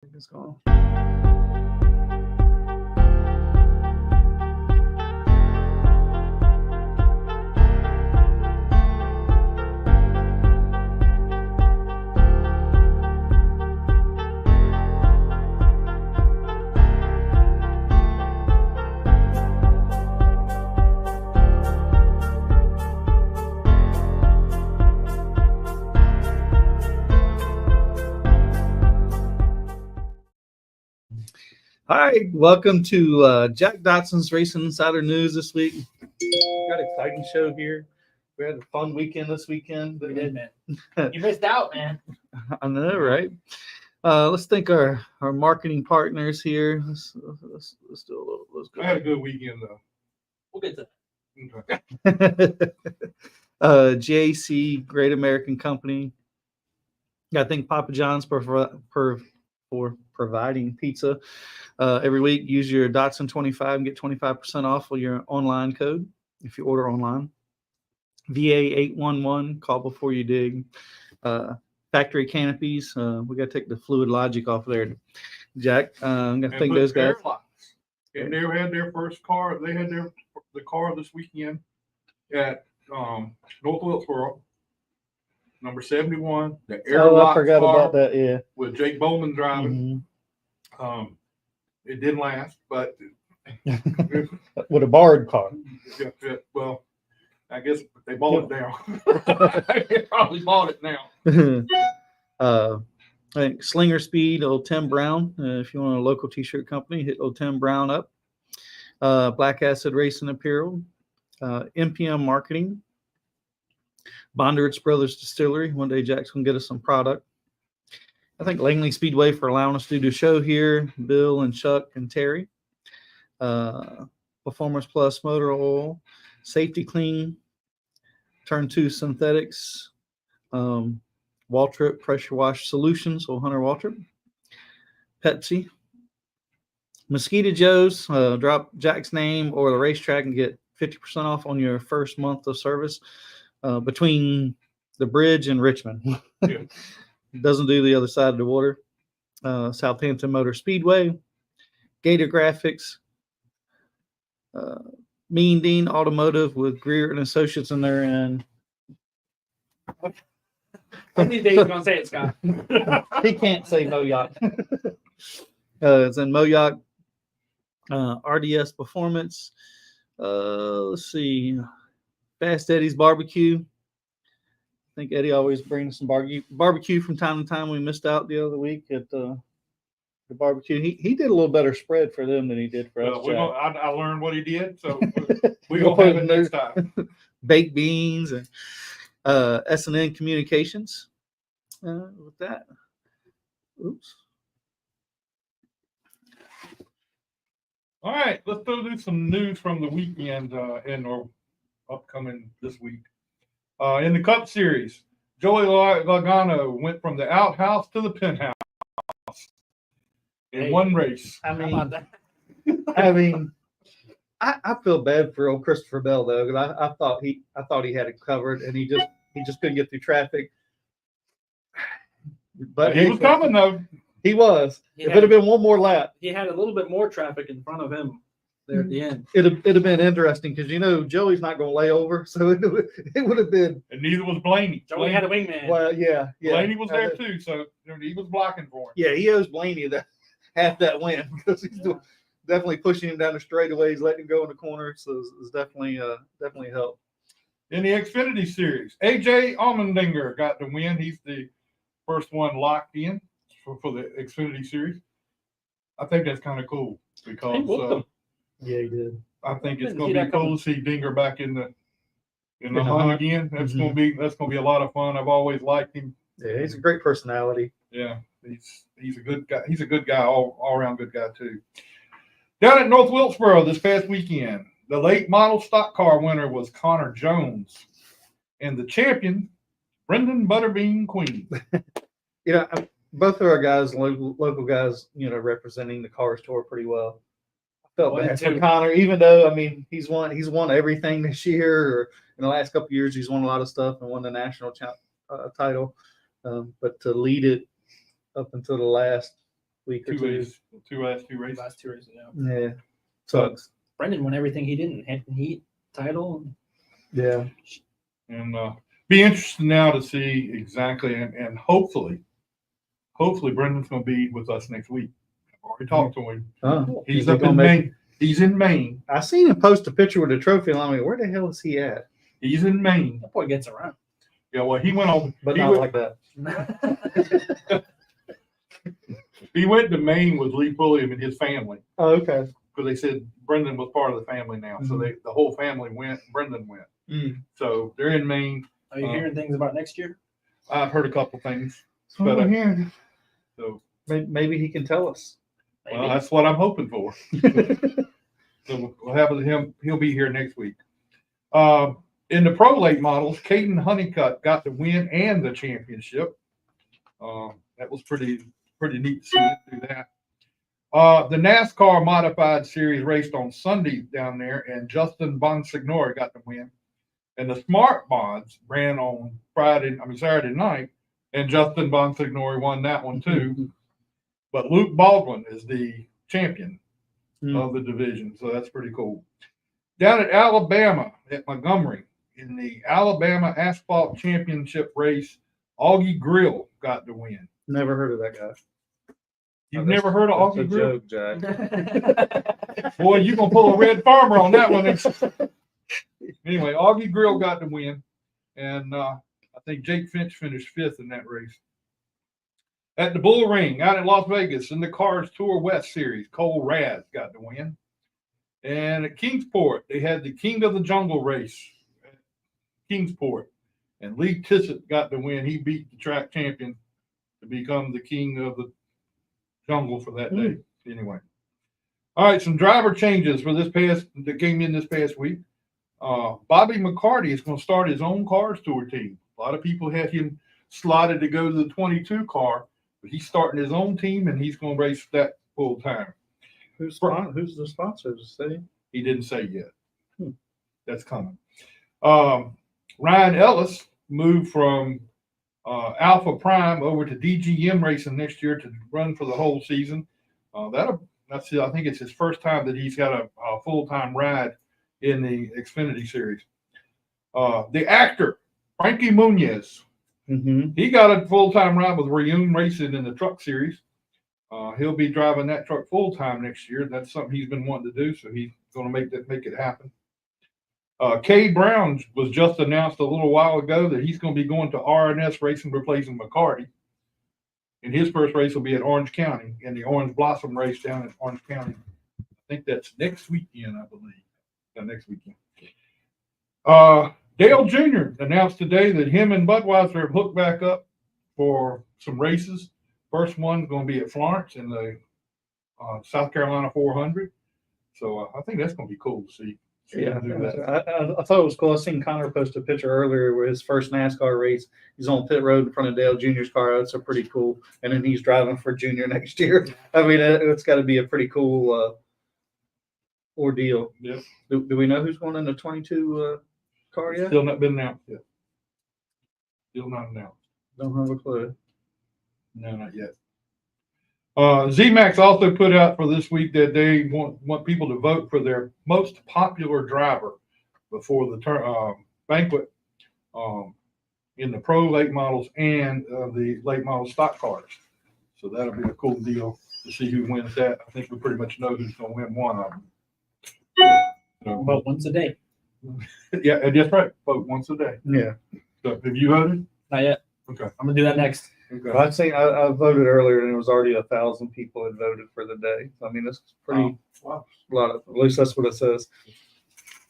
It's gone. Hi, welcome to Jack Dodson'S Racing Insider News this week. We got an exciting show here. We had a fun weekend this weekend. We did, man. You missed out, man. I know, right? Let's thank our marketing partners here. Let's do a little. Let's go. I had a good weekend though. We'll get to Okay. JAC, Great American Company. I thank Papa John's for providing pizza every week. Use your Dotson 25 and get 25% off with your online code if you order online. VA 811, call before you dig. Factory canopies. We got to take the fluid logic off there, Jack. I'm gonna thank those guys. And they had their first car. They had the car this weekend at North Wilkesboro, number 71. The airlock I forgot car about that. Yeah, with Jake Bowman driving. Mm-hmm. It didn't last, but With a borrowed car. well, I guess they bought it now. They probably bought it now. I think Slinger Speed, old Tim Brown. If you want a local t-shirt company, hit old Tim Brown up. Black Acid Racing Apparel, MPM Marketing, Bondurich Brothers Distillery. One day Jack's gonna get us some product. I think Langley Speedway for allowing us to do the show here. Bill and Chuck and Terry. Performance Plus Motor Oil, Safety Clean, Turn 2 Synthetics, Waltrip Pressure Wash Solutions, or Hunter Waltrip, Pepsi, Mosquito Joe's. Drop Jack's name or the racetrack and get 50% off on your first month of service between the bridge and Richmond. Yeah. Doesn't do the other side of the water. Southampton Motor Speedway, Gator Graphics, Mean Dean Automotive with Grier and Associates in there, and I knew Dave's gonna say it, Scott. he can't say Moyoc. It's in Moyoc. RDS Performance. Let's see. Fast Eddie's Barbecue. I think Eddie always brings some barbecue from time to time. We missed out the other week at the barbecue. He did a little better spread for them than he did for us. I learned what he did, so we're gonna have it next time. Baked beans and S&N Communications. With that, oops. All right, let's go do some news from the weekend and or upcoming this week. In the Cup Series, Joey Logano went from the outhouse to the penthouse in one race. I mean, I feel bad for old Christopher Bell though, because I thought he had it covered, and he just couldn't get through traffic. But he was coming though. He was. If it had been one more lap, He had a little bit more traffic in front of him there at the end. it'd have been interesting because Joey's not going to lay over, so it would have been. And neither was Blaney. Joey had a wingman. Well, yeah. Blaney was there too, so he was blocking for him. Yeah, he owes Blaney half that win because he's definitely pushing him down the straightaways, letting him go in the corner. So it's definitely helped. In the Xfinity Series, AJ Allmendinger got the win. He's the first one locked in for the Xfinity Series. I think that's kind of cool because yeah, he did. I think it's going to be cool to see Dinger back in the hunt again. That's going to be a lot of fun. I've always liked him. Yeah, he's a great personality. Yeah, he's a good guy. He's a good guy, all around good guy too. Down at North Wilkesboro this past weekend, the late model stock car winner was Connor Jones, and the champion, Brendan Butterbean Queen. Both of our guys, local guys, representing the Cars Tour pretty well. I felt bad for Connor, even though he's won everything this year, or in the last couple of years he's won a lot of stuff and won the national title. But to lead it up until the last week or two two. races, two races. Last 2 races, yeah. Yeah, sucks. Brendan won everything he didn't. Heat, title. Yeah, And be interested now to see exactly, and hopefully Brendan's going to be with us next week. I've already talked to him. He's is he up gonna in make- Maine. He's in Maine. I seen him post a picture with a trophy, and I'm like, where the hell is he at? He's in Maine. That boy gets around. Yeah, well, he went on, But he not went, like that. he went to Maine with Lee Pulliam and his family Oh, okay. because they said Brendan was part of the family now. So the whole family went. Brendan went. So they're in Maine. Are you hearing things about next year? I've heard a couple things. But But so maybe he can tell us. well, that's what I'm hoping for. So we'll have him. He'll be here next week. In the pro late models, Caden Honeycutt got the win and the championship. That was pretty neat to see him do that. The NASCAR Modified Series raced on Sunday down there, and Justin Bonsignore got the win. And the Smart Mods ran on Saturday night, and Justin Bonsignore won that one too. But Luke Baldwin is the champion of the division, so that's pretty cool. Down at Alabama, at Montgomery, in the Alabama Asphalt Championship race, Augie Grill got the win. Never heard of that guy. You've never heard of That's Augie a Grill? joke, Jack. Boy, you're going to pull a red farmer on that one. Anyway, Augie Grill got the win, and I think Jake Finch finished 5th in that race. At the Bull Ring out in Las Vegas in the Cars Tour West Series, Cole Raz got the win. And at Kingsport, they had the King of the Jungle race at Kingsport. And Lee Tissett got the win. He beat the track champion to become the King of the Jungle for that day. Anyway. All right, some driver changes for that came in this past week. Bobby McCarty is going to start his own Cars Tour team. A lot of people had him slotted to go to the 22 car, but he's starting his own team and he's going to race that full time. Who's the sponsor? Say he didn't say yet. That's coming. Ryan Ellis moved from Alpha Prime over to DGM Racing next year to run for the whole season. I think it's his first time that he's got a full-time ride in the Xfinity Series. The actor Frankie Muniz, he got a full-time ride with Reunion Racing in the Truck Series. He'll be driving that truck full-time next year. That's something he's been wanting to do, so he's going to make it happen. Cade Brown was just announced a little while ago that he's going to be going to RNS Racing, replacing McCarty. And his first race will be at Orange County in the Orange Blossom race down at Orange County. I think that's next weekend, I believe. Next weekend. Dale Jr. announced today that him and Budweiser have hooked back up for some races. First one's going to be at Florence in the South Carolina 400. So I think that's going to be cool to see. Yeah, him do that. I thought it was cool. I seen Connor post a picture earlier where his first NASCAR race. He's on pit road in front of Dale Jr.'s car. That's a pretty cool. And then he's driving for Junior next year. I mean, it's got to be a pretty cool ordeal. Yep. Do we know who's going in the 22 car yet? Still not been announced yet. Still not announced. Don't have a clue. No, not yet. ZMAX also put out for this week that they want people to vote for their most popular driver before the banquet in the pro late models and the late model stock cars. So that'll be a cool deal to see who wins that. I think we pretty much know who's going to win one of them. So, Vote once a day. yeah, that's right. Vote once a day. Yeah. So have you voted? Not yet. Okay. I'm gonna do that next. Okay. I'd say I voted earlier, and it was already 1,000 people had voted for the day. So, I mean, it's pretty Wow. a lot of. At least that's what it says.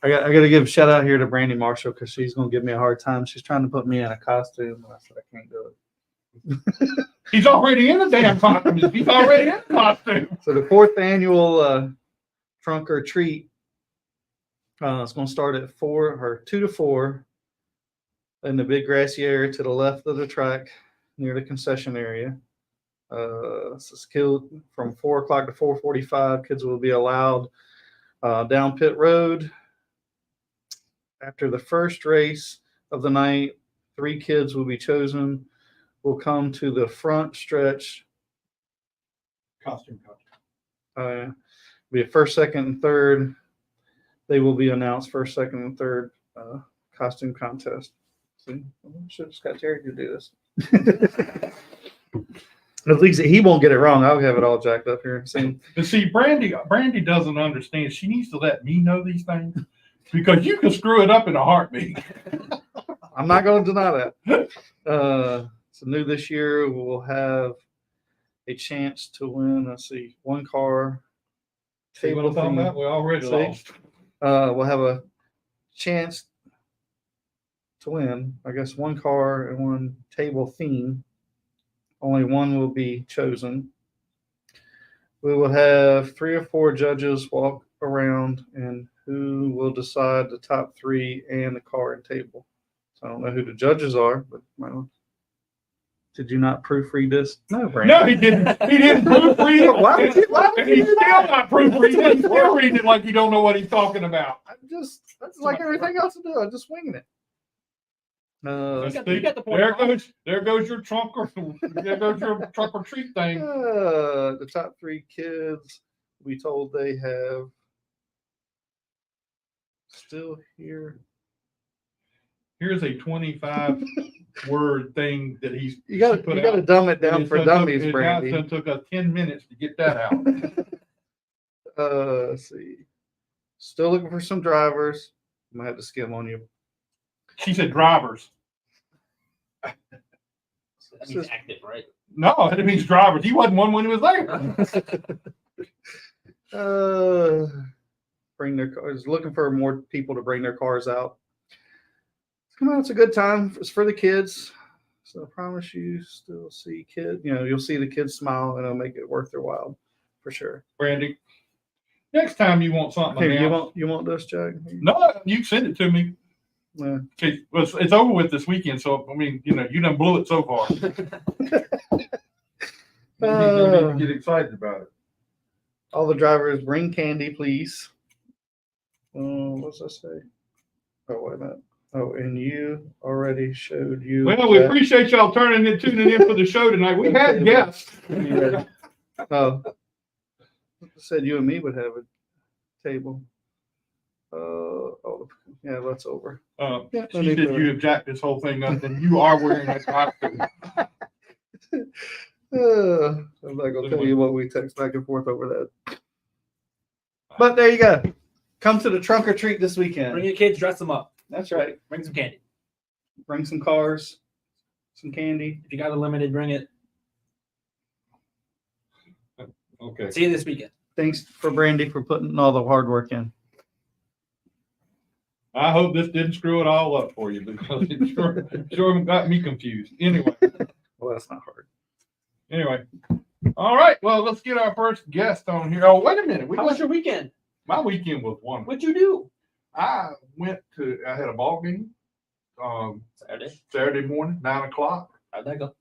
I got to give a shout out here to Brandy Marshall because she's going to give me a hard time. She's trying to put me in a costume, and I said I can't do it. He's already in the damn costume. He's already in the costume. So the 4th annual Trunk or Treat it's going to start at 2 to 4 in the big grassy area to the left of the track near the concession area. This is killed from 4 o'clock to 4:45. Kids will be allowed down pit road. After the first race of the night, 3 kids will be chosen. Will come to the front stretch Costume contest. Be a first, second, and third. They will be announced first, second, and third costume contest. See, I should have just got Terry to do this. At least he won't get it wrong. I'll have it all jacked up here. But see, Brandy doesn't understand. She needs to let me know these things because you can screw it up in a heartbeat. I'm not going to deny that. So new this year, we'll have a chance to win. Let's see, one car. See what I'm talking about? We already lost. We'll have a chance to win, I guess, one car and one table theme. Only one will be chosen. We will have 3 or 4 judges walk around, and who will decide the top 3 and the car and table. So I don't know who the judges are, but did you not proofread this? No, Brandon. No, he didn't. He didn't proofread it. Why would you He's do still that? not proofreading it. He's still reading it like you don't know what he's talking about. That's like everything else I do. I'm just winging it. You got the point. There goes your trunk or treat thing. The top 3 kids, we told they have still here. Here's a 25-word thing that he's You got to dumb it down for dummies, Brandy. It took us 10 minutes to get that out. Let's see. Still looking for some drivers. I'm gonna have to skim on you. She said drivers. That means active, right? No, it means drivers. He wasn't one when he was there. Bring their cars. Looking for more people to bring their cars out. Come on, it's a good time. It's for the kids. So I promise you, still see kids. You'll see the kids smile, and it'll make it worth their while, for sure. Brandy, next time you want something Here, announced. you want this, Jack? No, you can send it to me. Yeah. Okay, well, it's over with this weekend, so I mean, you done blew it so far. Don't even get excited about it. All the drivers bring candy, please. What's that say? Oh, wait a minute. Oh, and you already showed you. Well, we appreciate y'all tuning in for the show tonight. We had guests. Oh, I said you and me would have a table. Yeah, that's over. She said you have jacked this whole thing up, and you are wearing a costume. I'm not gonna tell you what we text back and forth over that. But there you go. Come to the trunk or treat this weekend. Bring your kids, dress them up. That's right. Bring some candy. Bring some cars, some candy. If you got a limited, bring it. Okay. See you this weekend. Thanks for Brandy for putting all the hard work in. I hope this didn't screw it all up for you because it sure got me confused. Anyway. Well, that's not hard. Anyway. All right. Well, let's get our first guest on here. Oh, wait a minute. How was your weekend? My weekend was wonderful. What'd you do? I had a ball game Saturday morning, 9:00. How'd that go?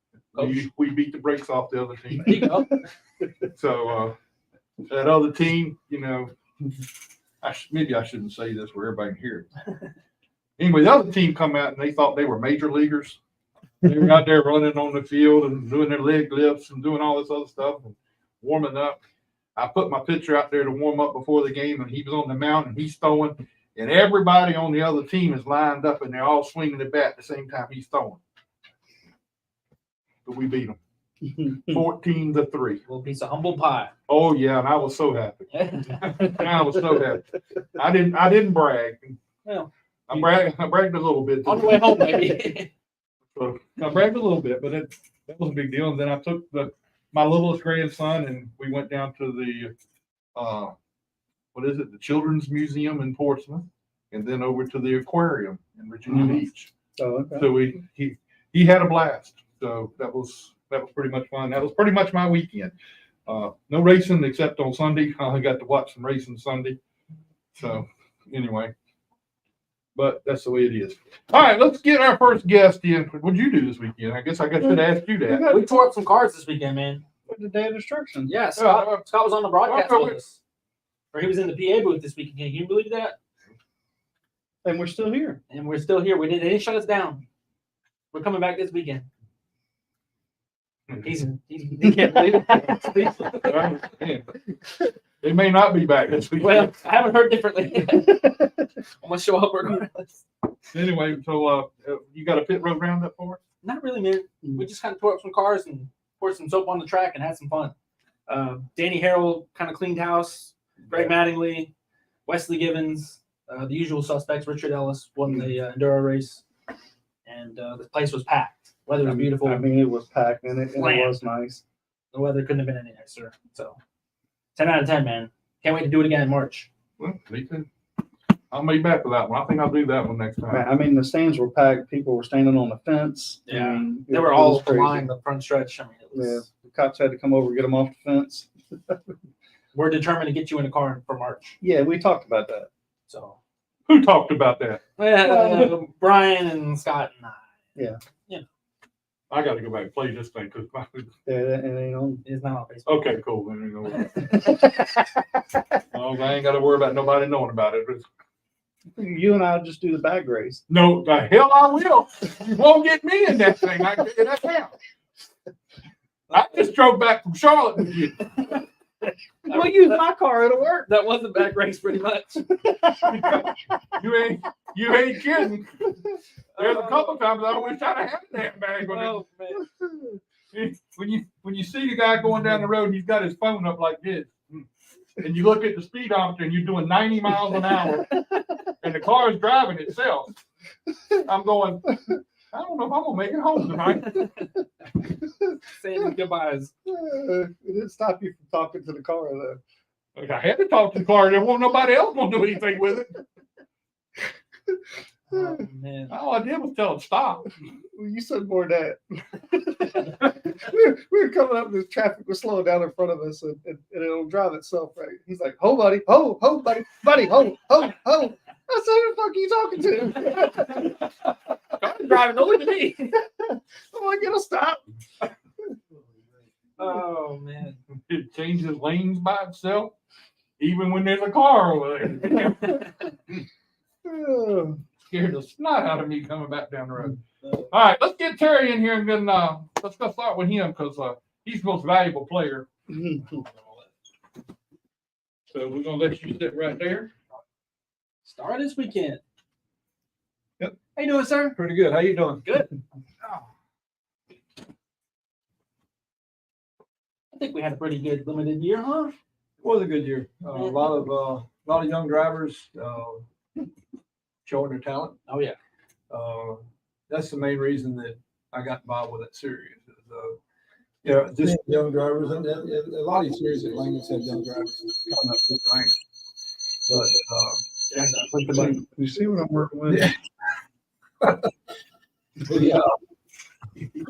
We beat the brakes off the other team. There you go. So that other team, maybe I shouldn't say this where everybody can hear it. Anyway, the other team come out and they thought they were major leaguers. They were out there running on the field and doing their leg lifts and doing all this other stuff and warming up. I put my pitcher out there to warm up before the game, and he was on the mound and he's throwing, and everybody on the other team is lined up and they're all swinging the bat at the same time he's throwing. But we beat them 14-3. Little piece of humble pie. Oh yeah, and I was so happy. I was so happy. I didn't brag. Well, I bragged a little bit. on the way home, maybe. So I bragged a little bit, but that was a big deal. And then I took my littlest grandson and we went down to the the Children's Museum in Portsmouth, and then over to the aquarium in Virginia Beach. Oh, okay. So he had a blast. So that was pretty much fun. That was pretty much my weekend. No racing except on Sunday. I got to watch some racing Sunday. So anyway, but that's the way it is. All right, let's get our first guest in. What'd you do this weekend? I guess I should ask you that. We tore up some cars this weekend, man. What the day of destruction? Yeah, Scott was on the broadcast with us. Or he was in the PA booth this weekend. Can you believe that? And we're still here. And we're still here. They didn't shut us down. We're coming back this weekend. He can't believe it. They may not be back this week. Well, I haven't heard differently. I'm gonna show up regardless. Anyway, so you got a pit road roundup for us? Not really, man. We just kind of tore up some cars and poured some soap on the track and had some fun. Danny Harrell kind of cleaned house. Greg Mattingly, Wesley Givens, the usual suspects. Richard Ellis won the Enduro race, and the place was packed. Weather was beautiful. I mean, it was packed and it was nice. The weather couldn't have been any nicer. So, 10 out of 10, man. Can't wait to do it again in March. Well, me too. I'll be back for that one. I think I'll do that one next time. I mean, the stands were packed. People were standing on the fence. Yeah. I mean, They were all lined the front stretch. I mean, it was, Yeah, the cops had to come over and get them off the fence. We're determined to get you in a car for March. Yeah, we talked about that. So, Who talked about that? Brian and Scott and I. Yeah. I got to go back and play this thing because Yeah, it ain't on. It's not on Facebook. okay, cool. Then well, I ain't got to worry about nobody knowing about it. You and I'll just do the bag race. No, the hell I will. You won't get me in that thing. I can figure that out. I just drove back from Charlotte with you. Well, use my car. It'll work. That was the back race pretty much. You ain't kidding. There's a couple times I wish I'd have had a damn bag with Oh, man. When you see the guy going down the road and he's got his phone up like this, and you look at the speedometer and you're doing 90 miles an hour, and the car is driving itself, I'm going, I don't know if I'm gonna make it home tonight. Saying goodbyes. It didn't stop you from talking to the car, though. Like, I had to talk to the car. There wasn't nobody else gonna do anything with it. Oh, man. All I did was tell it stop. Well, you said more than that. we were coming up, the traffic was slowing down in front of us, and it'll drive itself right. He's like, "Ho, buddy, ho, buddy, ho, ho, ho." I said, "Who the fuck are you talking to?" Car's driving, don't look at me. I'm like, "It'll stop." Oh, man. It changes lanes by itself, even when there's a car over there. Scared the snot out of me coming back down the road. All right, let's get Terry in here and then let's go start with him because he's the most valuable player. So we're gonna let you sit right there. Start this weekend. Yep. How you doing, sir? Pretty good. How you doing? Good. Oh. I think we had a pretty good limited year, huh? It was a good year. A lot of young drivers showing their talent. Oh, yeah. That's the main reason that I got involved with that series. Just young drivers, and a lot of these series at Langley's have young drivers coming up with ranks. But You see what I'm working with? Yeah. What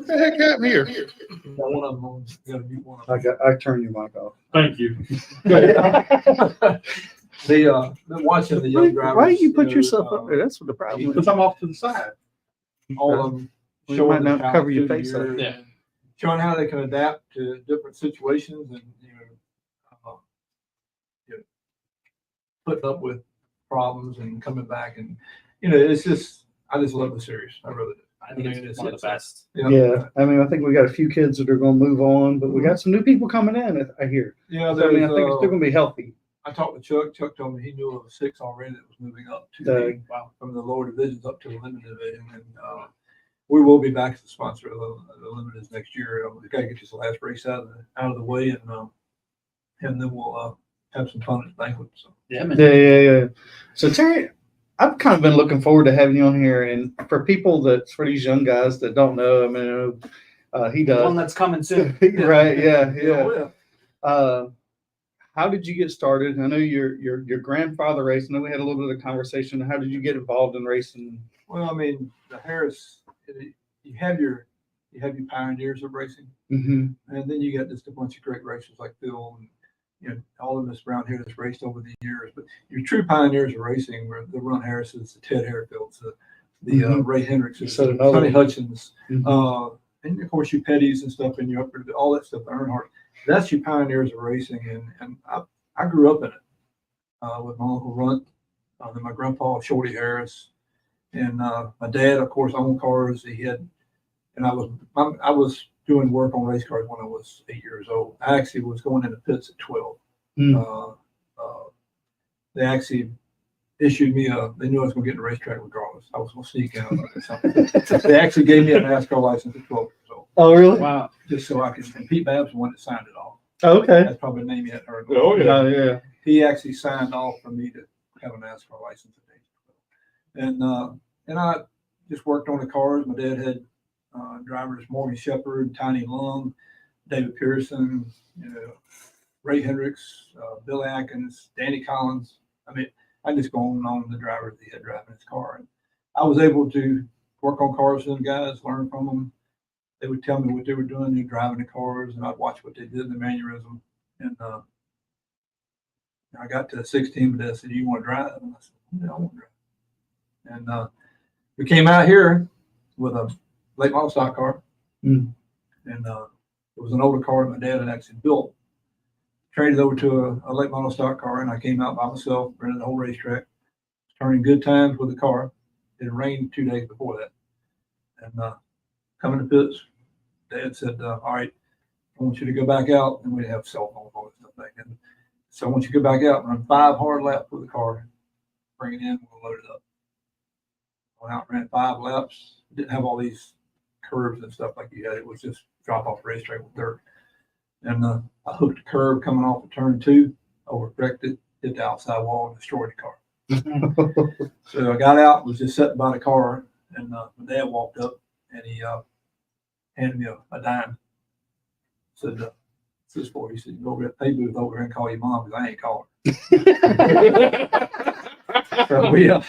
the heck happened here? got one of them on. Got to mute one of them. I turned your mic off. Thank you. Been watching the young drivers. Why do you put yourself up there? That's what the problem is. Because I'm off to the side. All of them You showing might their not talent cover your through the face up. years, Yeah. showing how they can adapt to different situations and putting up with problems and coming back and it's just I just love the series. I really do. I think it's one of the best. Yeah, I mean, I think we got a few kids that are going to move on, but we got some new people coming in. I hear. Yeah, So, I mean, I think it's still going to be healthy. I talked to Chuck. Chuck told me he knew of 6 already that was moving up to from the lower divisions up to the limited division, and we will be back as a sponsor of the limiteds next year. We got to get this last race out of the way, and then we'll have some fun at the banquet. So. Yeah, man. Yeah. So Terry, I've kind of been looking forward to having you on here, and for these young guys that don't know, I mean, he does. One that's coming soon. Right? Yeah. Yeah. How did you get started? I know your grandfather raced. I know we had a little bit of conversation. How did you get involved in racing? Well, I mean, the Harris, you have your pioneers of racing, Mm-hmm. and then you got just a bunch of great racers like Phil and all of us around here that's raced over the years. But your true pioneers of racing were the Ron Harris's, the Ted Harefields, the Ray Hendricks, So Sonny Hutchins, Mhm. and of course your Petties and stuff, and your all that stuff, Earnhardt. That's your pioneers of racing, and I grew up in it with my Uncle Runt, then my grandpa Shorty Harris, and my dad, of course, owned cars. He had, and I was doing work on race cars when I was 8 years old. I actually was going into pits at 12. They actually issued me they knew I was going to get in the racetrack regardless. I was going to sneak in or something. They actually gave me a NASCAR license at 12 years old. Oh, really? Wow. Just so I could, and Pete Babb's the one that signed it off. Okay. That's probably a name you hadn't heard. Oh, yeah. Oh, yeah. He actually signed off for me to have a NASCAR license at age 12. And I just worked on the cars. My dad had drivers Morgan Shepherd, Tiny Lung, David Pearson, Ray Hendricks, Bill Atkins, Danny Collins. I mean, I just go on and on the drivers that he had driving his car. And I was able to work on cars with them guys, learn from them. They would tell me what they were doing, they were driving the cars, and I'd watch what they did in the mannerism. And I got to 16, but they said, "You want to drive?" And I said, "Yeah, I want to drive." And we came out here with a late model stock car. Mm. And it was an older car that my dad had actually built. Traded over to a late model stock car, and I came out by myself, rented the whole racetrack, turning good times with the car. It rained 2 days before that. And coming to pits, Dad said, "All right, I want you to go back out," and we'd have cell phones, all this stuff back then. "So I want you to go back out and run 5 hard laps with the car, bring it in, we'll load it up." Went out, ran 5 laps. Didn't have all these curves and stuff like you had. It was just drop off the racetrack with dirt. And I hooked a curve coming off of turn 2, overcorrected, hit the outside wall, and destroyed the car. So I got out, was just sitting by the car, and my dad walked up, and he handed me a dime. Said, "What's this for?" He said, "You go over to the pay booth over there and call your mom, because I ain't calling her."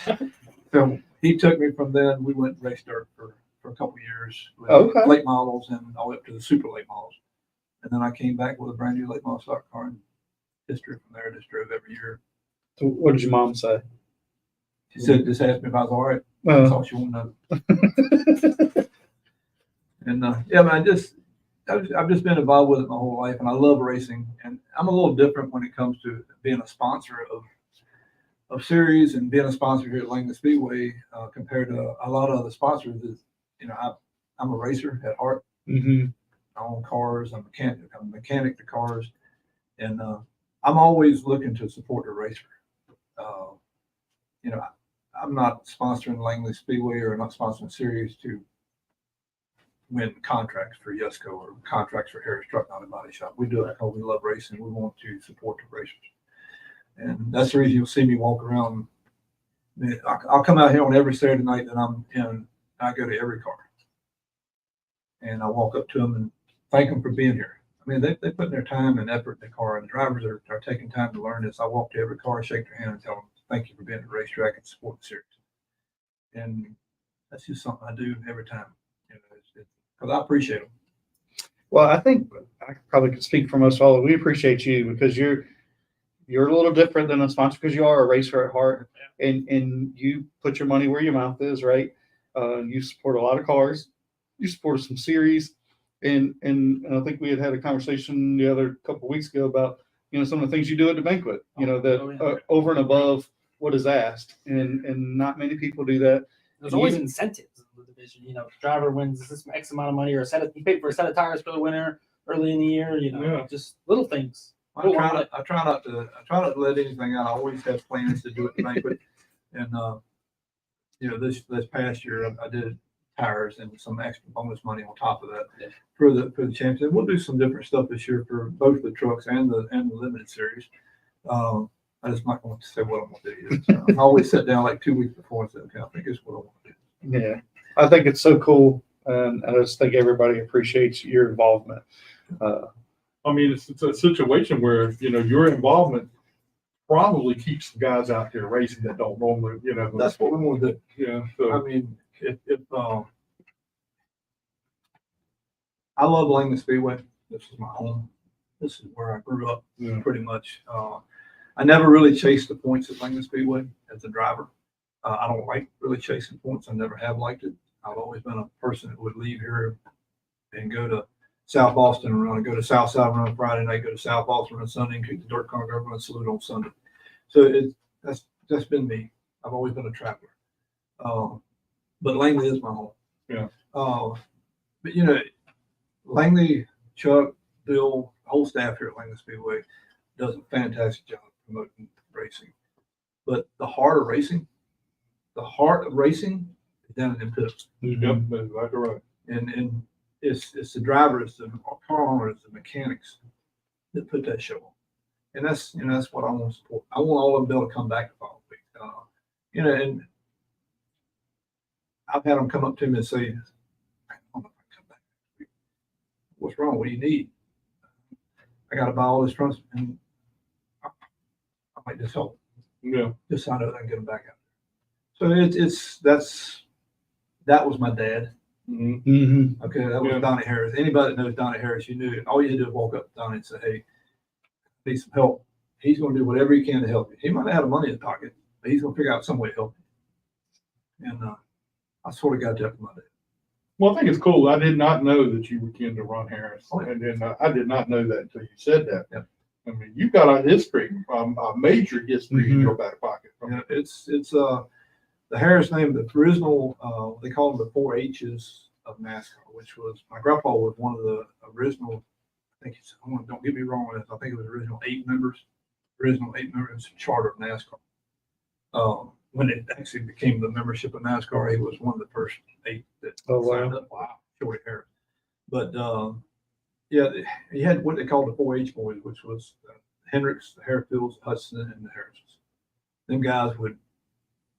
So he took me from then. We went and raced dirt for a couple of years with Okay. late models and all the way up to the super late models. And then I came back with a brand new late model stock car, and history from there. Just drove every year. So what did your mom say? She said, "Just asked me if I was all right." That's all she wanted to know. And yeah, man, I've just been involved with it my whole life, and I love racing. And I'm a little different when it comes to being a sponsor of series and being a sponsor here at Langley Speedway compared to a lot of other sponsors. Is I'm a racer at heart. Mm-hmm. I own cars. I'm a mechanic to cars, and I'm always looking to support the racer. I'm not sponsoring Langley Speedway or not sponsoring series to win contracts for Yesco or contracts for Harris Truck Not a Body Shop. We do it because we love racing. We want to support the racers, and that's the reason you'll see me walk around. I'll come out here on every Saturday night that I'm in. I go to every car, and I walk up to them and thank them for being here. I mean, they put their time and effort in the car, and the drivers are taking time to learn this. I walk to every car, shake their hand, and tell them thank you for being at the racetrack and support the series. And that's just something I do every time, because I appreciate them. Well, I think I probably could speak for most all. We appreciate you because you're a little different than a sponsor because you are a racer at heart, and you put your money where your mouth is, right? You support a lot of cars. You supported some series, and I think we had a conversation the other couple of weeks ago about some of the things you do at the banquet. That over and above what is asked, and not many people do that. There's always incentives in the division. Driver wins this X amount of money, or you paid for a set of tires for the winner early in the year. Just little things. I try not to let anything out. I always have plans to do it at the banquet. And this past year I did tires and some extra bonus money on top of that for the championship. We'll do some different stuff this year for both the trucks and the limited series. I just might want to say what I'm going to do. So I always sit down like 2 weeks before and say, okay, I think it's what I want to do. Yeah, I think it's so cool, and I just think everybody appreciates your involvement. I mean, it's a situation where your involvement probably keeps the guys out there racing that don't normally, That's what we want to do. Yeah. So. I mean, if I love Langley Speedway. This is my home. This is where I grew up, pretty much. I never really chased the points at Langley Speedway as a driver. I don't like really chasing points. I never have liked it. I've always been a person that would leave here and go to South Boston and run, go to Southside run on Friday night, go to South Boston run Sunday, and kick the dirt car, go run salute on Sunday. So that's been me. I've always been a traveler. But Langley is my home. Yeah. But Langley, Chuck, Bill, whole staff here at Langley Speedway does a fantastic job promoting racing. But the heart of racing is down in them pits. Yep, that's exactly right. And it's the drivers, the car owners, the mechanics that put that show on. And that's what I want to support. I want all of them to be able to come back the following week. And I've had them come up to me and say, I don't know if I can come back next week. What's wrong? What do you need? I got to buy all this trunks, and I might just help. Yeah. Just so I know that I can get them back out. So that was my dad. Mm-hmm. Okay, that was Donnie Harris. Anybody that knows Donnie Harris, you knew all you had to do was walk up to Donnie and say, "Hey, I need some help." He's going to do whatever he can to help you. He might not have the money in his pocket, but he's going to figure out some way to help you. And I sort of got that from my dad. Well, I think it's cool. I did not know that you were kin to Ron Harris, Oh, yeah. and then I did not know that until you said that. Yeah. I mean, you've got a history, a major history in Mhm. your back pocket. Yeah, it's the Harris name, the original, they call them the 4 H's of NASCAR, which was, my grandpa was one of the original, don't get me wrong on this, I think it was original 8 members charter of NASCAR. When it actually became the membership of NASCAR, he was one of the first 8 that Oh, wow. signed up. Wow, Shorty Harris. But yeah, he had what they called the 4-H boys, which was Hendricks, the Harefields, Hudson, and the Harrises. Them guys would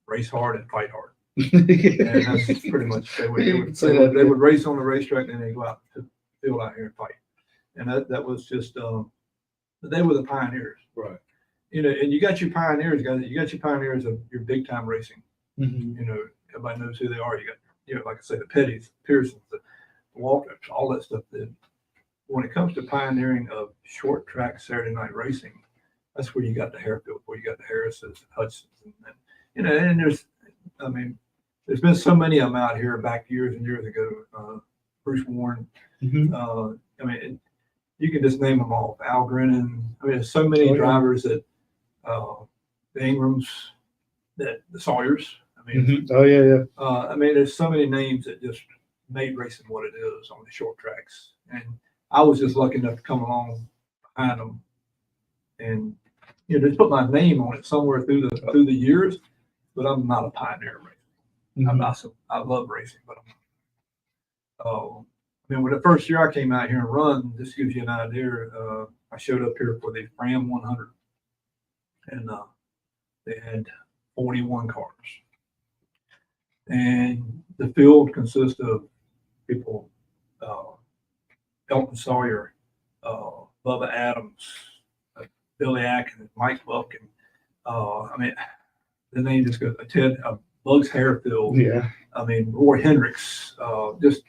race hard and fight hard. And that's pretty much they would race on the racetrack, and they go out to the field out here and fight. And that was just they were the pioneers. Right. You know, and you got your pioneers, guys. You got your pioneers of your big time racing. Mm-hmm. You know, everybody knows who they are. You got, like I say, the Petties, Pearsons, the Walters, all that stuff. That when it comes to pioneering of short track Saturday night racing, that's where you got the Harefield, where you got the Harrises, Hudsons, and you know, and there's been so many of them out here back years and years ago. Bruce Warren, Mm-hmm. You can just name them all. Al Grennan. There's so many drivers that the Ingrams, the Sawyers. Mm-hmm. Oh yeah. There's so many names that just made racing what it is on the short tracks. And I was just lucky enough to come along behind them and just put my name on it somewhere through the years. But I'm not a pioneer in racing. Mm-hmm. I love racing, but when the first year I came out here and run, this gives you an idea. I showed up here for the Fram 100, and they had 41 cars, and the field consists of people: Elton Sawyer, Bubba Adams, Billy Atkins, Mike Buck, and the name just goes. Ted Bugs Harefield. Yeah. Roy Hendricks. Just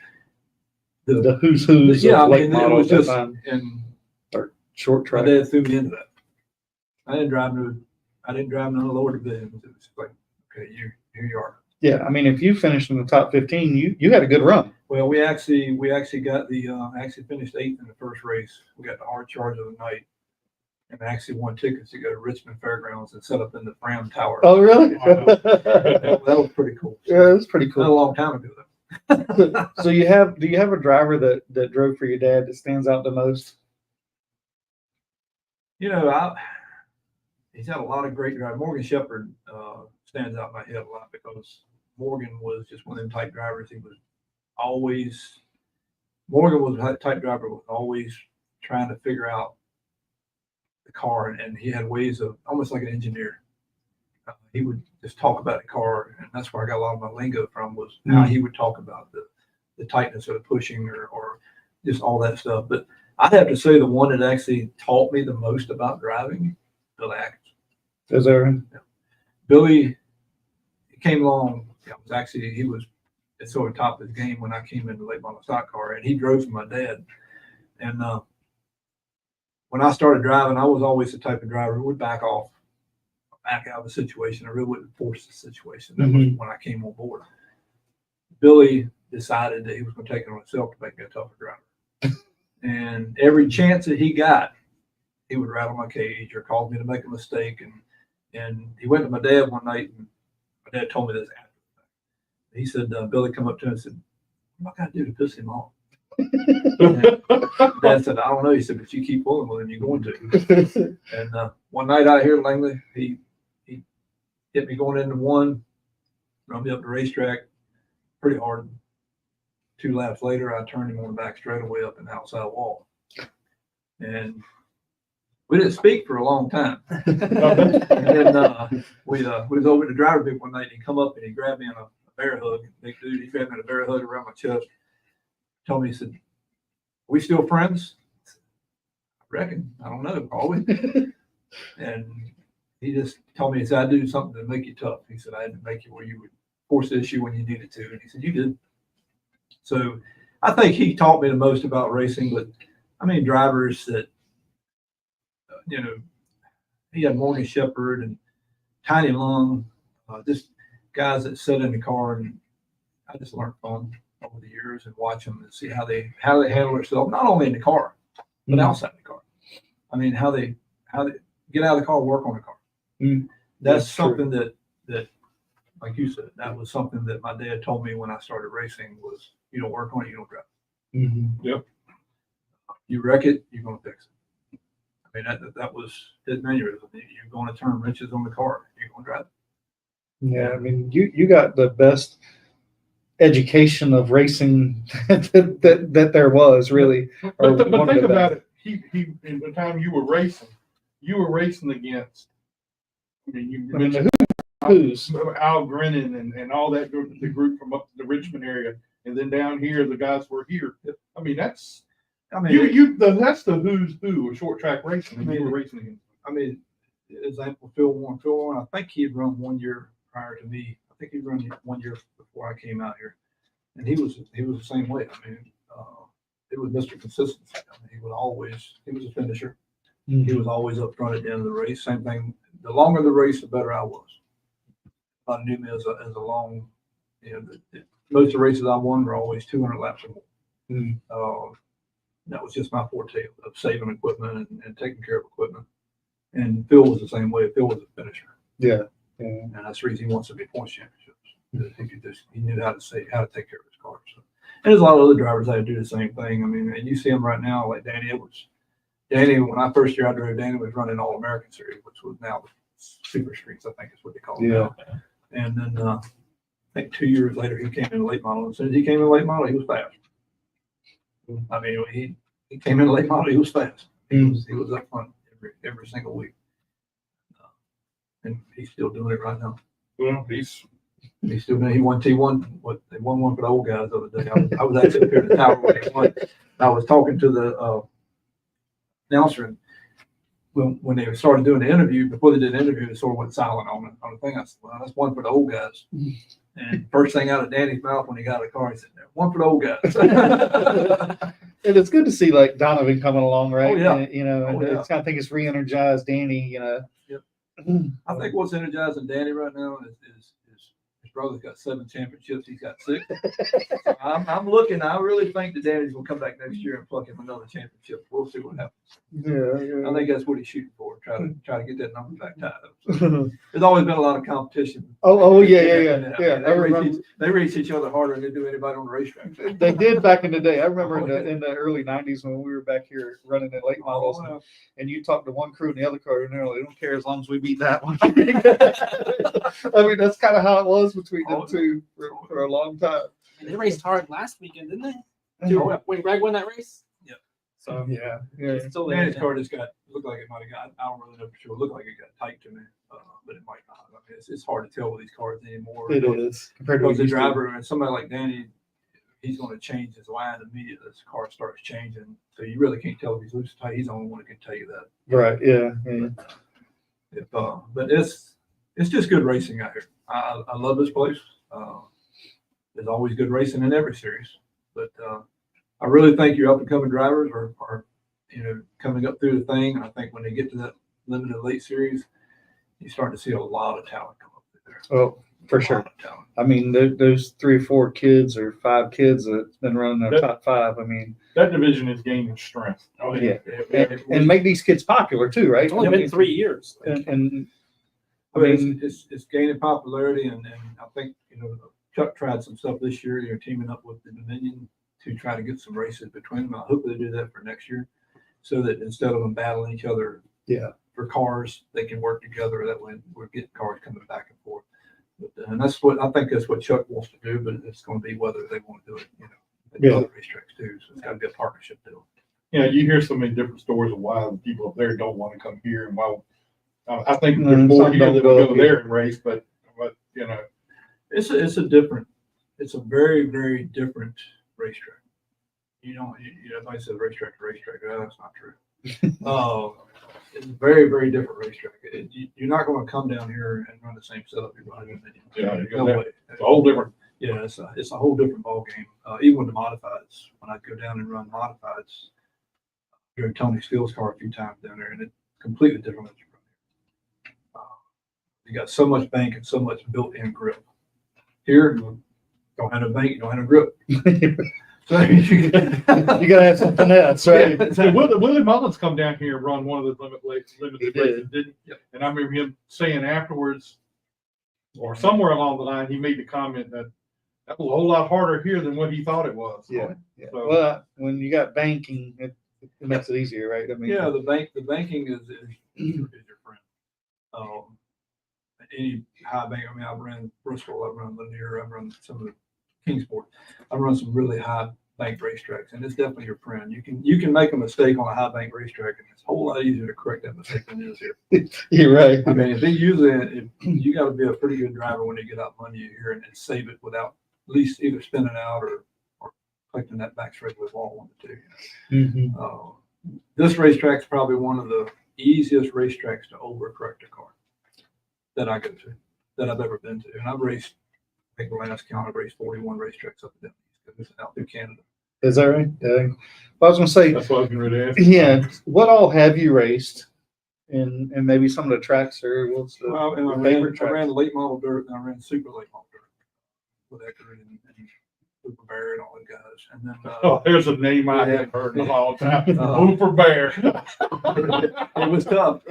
The who's who's. Yeah, of late it models was just that time. and Short my track. dad threw me into that. I didn't drive none of the lower divisions. It was like, okay, here you are. Yeah, if you finished in the top 15, you had a good run. Well, we actually got actually finished 8th in the first race. We got the hard charge of the night, and I actually won tickets to go to Richmond Fairgrounds and set up in the Fram Tower. Oh, really? That was pretty cool. Yeah, that's pretty Not a cool. long time ago though. So do you have a driver that drove for your dad that stands out the most? He's had a lot of great drivers. Morgan Shepherd stands out in my head a lot because Morgan was just one of them type drivers. Morgan was a type driver, was always trying to figure out the car, and he had ways of almost like an engineer. He would just talk about the car, and that's where I got a lot of my lingo from, was how he would talk about the tightness of the pushing or just all that stuff. But I'd have to say the one that actually taught me the most about driving, Billy Atkins. Is there? Billy, he came along. He was at sort of top of his game when I came into late model stock car, and he drove for my dad. And when I started driving, I was always the type of driver who would back out of the situation. I really wouldn't force the situation. That was when I came on board. Billy decided that he was going to take it on himself to make me a tougher driver. And every chance that he got, he would rattle my cage or cause me to make a mistake. And he went to my dad one night, and my dad told me this after. He said, Billy come up to him and said, "What am I got to do to piss him off?" Dad said, I don't know. He said, but you keep pulling with him, you're going to. And one night out here at Langley, he hit me going into one, run me up the racetrack pretty hard. 2 laps later, I turned him on the back straightaway up in the outside wall. And we didn't speak for a long time. And then we was over at the driver booth one night, and he come up and he grabbed me in a bear hug. Big dude, he grabbed me in a bear hug around my chest. Told me, he said, we still friends? I reckon. I don't know. Are we? And he just told me, he said, I do something to make you tough. He said, I had to make you where you would force the issue when you needed to. And he said, you did. So I think he taught me the most about racing. But I mean, drivers that, he had Morgan Shepherd and Tiny Lung, just guys that sit in the car, and I just learned from them over the years and watch them and see how they handle themselves, not only in the car, but outside the car. I mean, how they get out of the car, work on the car. That's something that, like you said, that was something that my dad told me when I started racing was, you don't work on it, you don't drive. Yep. You wreck it, you're going to fix it. I mean, that was his mannerism. You're going to turn wrenches on the car, you're going to drive it. Yeah, I mean, you got the best education of racing that there was, really. But think about it. He in the time you were racing against. I mean, mentioned who's Al Grennan and all that group, the group from up the Richmond area, and then down here the guys were here. I mean, that's that's the who's who of short track racing. I mean, you were racing against. I mean, example, Phil Warren. I think he had run 1 year prior to me. I think he run 1 year before I came out here, and he was the same way. I mean, it was Mr. Consistency. I mean, he was a finisher. He was always up front at the end of the race. Same thing. The longer the race, the better I was. I knew me as a long, most of the races I won were always 200 laps or more. That was just my forte of saving equipment and taking care of equipment. And Phil was the same way. Phil was a finisher. Yeah. And that's the reason he wants to be points championships. He knew how to take care of his car. So. And there's a lot of other drivers that do the same thing. I mean, and you see them right now, like Danny Edwards. Danny, when I first year I drove, Danny was running All-American Series, which was now the Super Streets, I think is what they call it now. And then I think 2 years later, he came in late model. As soon as he came in late model, he was fast. I mean, he came in late model, he was fast. He was up front every single week. And he's still doing it right now. Well, he's still doing it. He won T1. They won one for the old guys the other day. I was actually up here at the tower when he won. I was talking to the announcer, and when they started doing the interview, before they did the interview, they sort of went silent on the thing. I said, well, that's one for the old guys. And first thing out of Danny's mouth when he got out of the car, he said, one for the old guys. And it's good to see like Donovan coming along, right? Oh, yeah. It's kind of think it's re-energized Danny, Yep. I think what's energizing Danny right now is his brother's got 7 championships. He's got 6. I'm looking. I really think that Danny's gonna come back next year and pluck him another championship. We'll see what happens. Yeah. I think that's what he's shooting for. Try to get that number back tied up. So, there's always been a lot of competition. Yeah. They race each other harder than they do anybody on the racetrack. They did back in the day. I remember in the early 90s when we were back here running the late models, and you talked to one crew and the other crew, and they're like, they don't care as long as we beat that one. I mean, that's kind of how it was between them two for a long time. And they raced hard last weekend, didn't they? When Greg won that race? Yeah. So yeah. it's still there. Danny's car just looked like it might have got, I don't really know for sure. It looked like it got tight to me, but it might not. I mean, it's hard to tell with these cars anymore. It is. Compared to because the driver and somebody like Danny, he's going to change his line immediately as the car starts changing. So you really can't tell if he's loose or tight. He's the only one that can tell you that. Right. Yeah. But it's just good racing out here. I love this place. There's always good racing in every series, but I really think your up and coming drivers are coming up through the thing. I think when they get to that limited late series, you start to see a lot of talent come up through there. Oh, for sure. I mean, there's 3 or 4 kids or 5 kids that's been running their top 5. I mean, that division is gaining strength. Oh yeah, and make these kids popular too, right? It's only been 3 years. And I mean, it's gaining popularity, and I think Chuck tried some stuff this year. You're teaming up with the Dominion to try to get some races between them. I hope they do that for next year, so that instead of them battling each other, for cars, they can work together. That way, we're getting cars coming back and forth. But, and that's what I think that's what Chuck wants to do. But it's going to be whether they want to do it, at other racetracks too. So it's got to be a partnership deal. Yeah, you hear so many different stories of why the people up there don't want to come here, and why. I think there's more here that will go there and race, but it's a very, very different racetrack. Everybody says racetrack to racetrack. That's not true. It's a very, very different racetrack. You're not going to come down here and run the same setup you're running. No way. It's a whole different. Yeah, it's a whole different ball game. Even with the modifieds, when I go down and run modifieds, during Tony Steele's car a few times down there, and it's completely different than you run here. You got so much bank and so much built-in grip. Here, you don't have no bank, you don't have no grip. So you gotta have something else, right? Yeah. So Willie Mullins come down here and run one of the limited races, didn't he? Yep. And I remember him saying afterwards, or somewhere along the line, he made the comment that was a whole lot harder here than what he thought it was. Yeah. So, Well, when you got banking, it makes it easier, right? I mean, the banking is your friend. Any high bank. I mean, I've run Bristol, I've run Lanier, I've run some of the Kingsport. I've run some really high bank racetracks, and it's definitely your friend. You can make a mistake on a high bank racetrack, and it's a whole lot easier to correct that mistake than it is here. You're right. I mean, you got to be a pretty good driver when you get out money here and save it without at least either spinning out or collecting that back straight with all 1 to 2. This racetrack's probably one of the easiest racetracks to overcorrect a car that I go to, that I've ever been to. And I've raced, I think the last count, I've raced 41 racetracks up and down the east, out through Canada. Is that right? Yeah. I was gonna say, that's what I was going to ask. yeah. What all have you raced, and maybe some of the tracks, or what's the favorite I track? ran late model dirt, and I ran super late model dirt with Eckert and Cooper Bear and all those guys. And then There's a name I haven't heard in a long time. Cooper Bear. it was tough.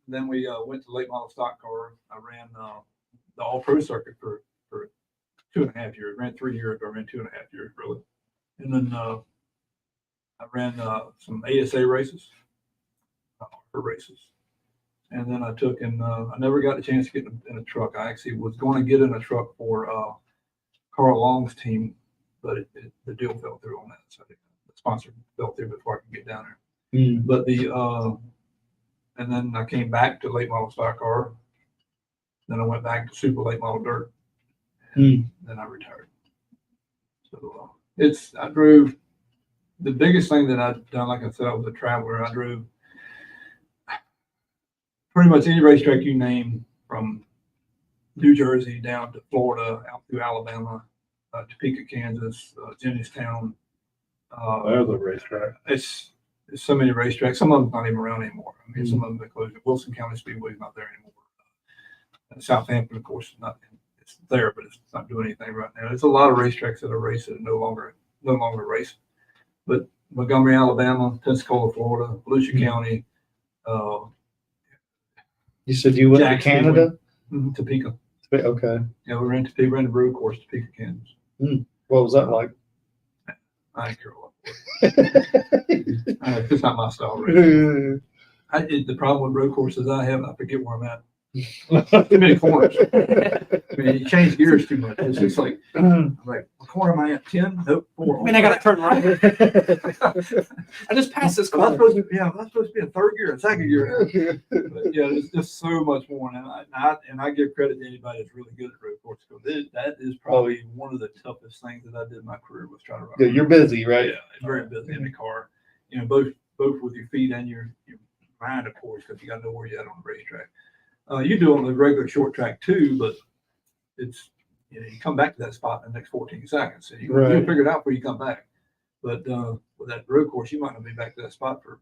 Then we went to late model stock car. I ran the all pro circuit for 2.5 years. Ran 3 years, but I ran 2.5 years really. And then I ran some ASA races, for races. And then I took I never got a chance to get in a truck. I actually was going to get in a truck for Carl Long's team, but the deal fell through on that. So the sponsor fell through before I could get down there. But and then I came back to late model stock car. Then I went back to super late model dirt. And then I retired. So I drove. The biggest thing that I've done, like I said, I was a traveler. I drove pretty much any racetrack you name, from New Jersey down to Florida, out through Alabama, Topeka, Kansas, Jenningstown. There's a racetrack. It's so many racetracks. Some of them not even around anymore. I mean, some of them are closed. Wilson County Speedway is not there anymore. Southampton, of course, is not. It's there, but it's not doing anything right now. There's a lot of racetracks that are racing and no longer race. But Montgomery, Alabama, Pensacola, Florida, Volusia County. You said you went to Canada? Topeka. Okay. Yeah, we ran Topeka, ran the road course, Topeka, Kansas. What was that like? I ain't care what. It's not my style. Race. The problem with road courses I forget where I'm at. Too many corners. I mean, you change gears too much. It's just like, I'm like, what corner am I at? 10? Nope, 4. I mean, I got to turn right. I just passed this I'm corner. supposed to be in third gear and second gear. But yeah, there's just so much more. And I give credit to anybody that's really good at road course. That is probably one of the toughest things that I did in my career, was trying to run. Yeah, you're busy, right? Yeah, very busy in the car. Both with your feet and your mind, of course, because you got to know where you're at on the racetrack. You do on the regular short track too, but it's you come back to that spot in the next 14 seconds. So you'll figure it out before you come back. But with that road course, you might not be back to that spot for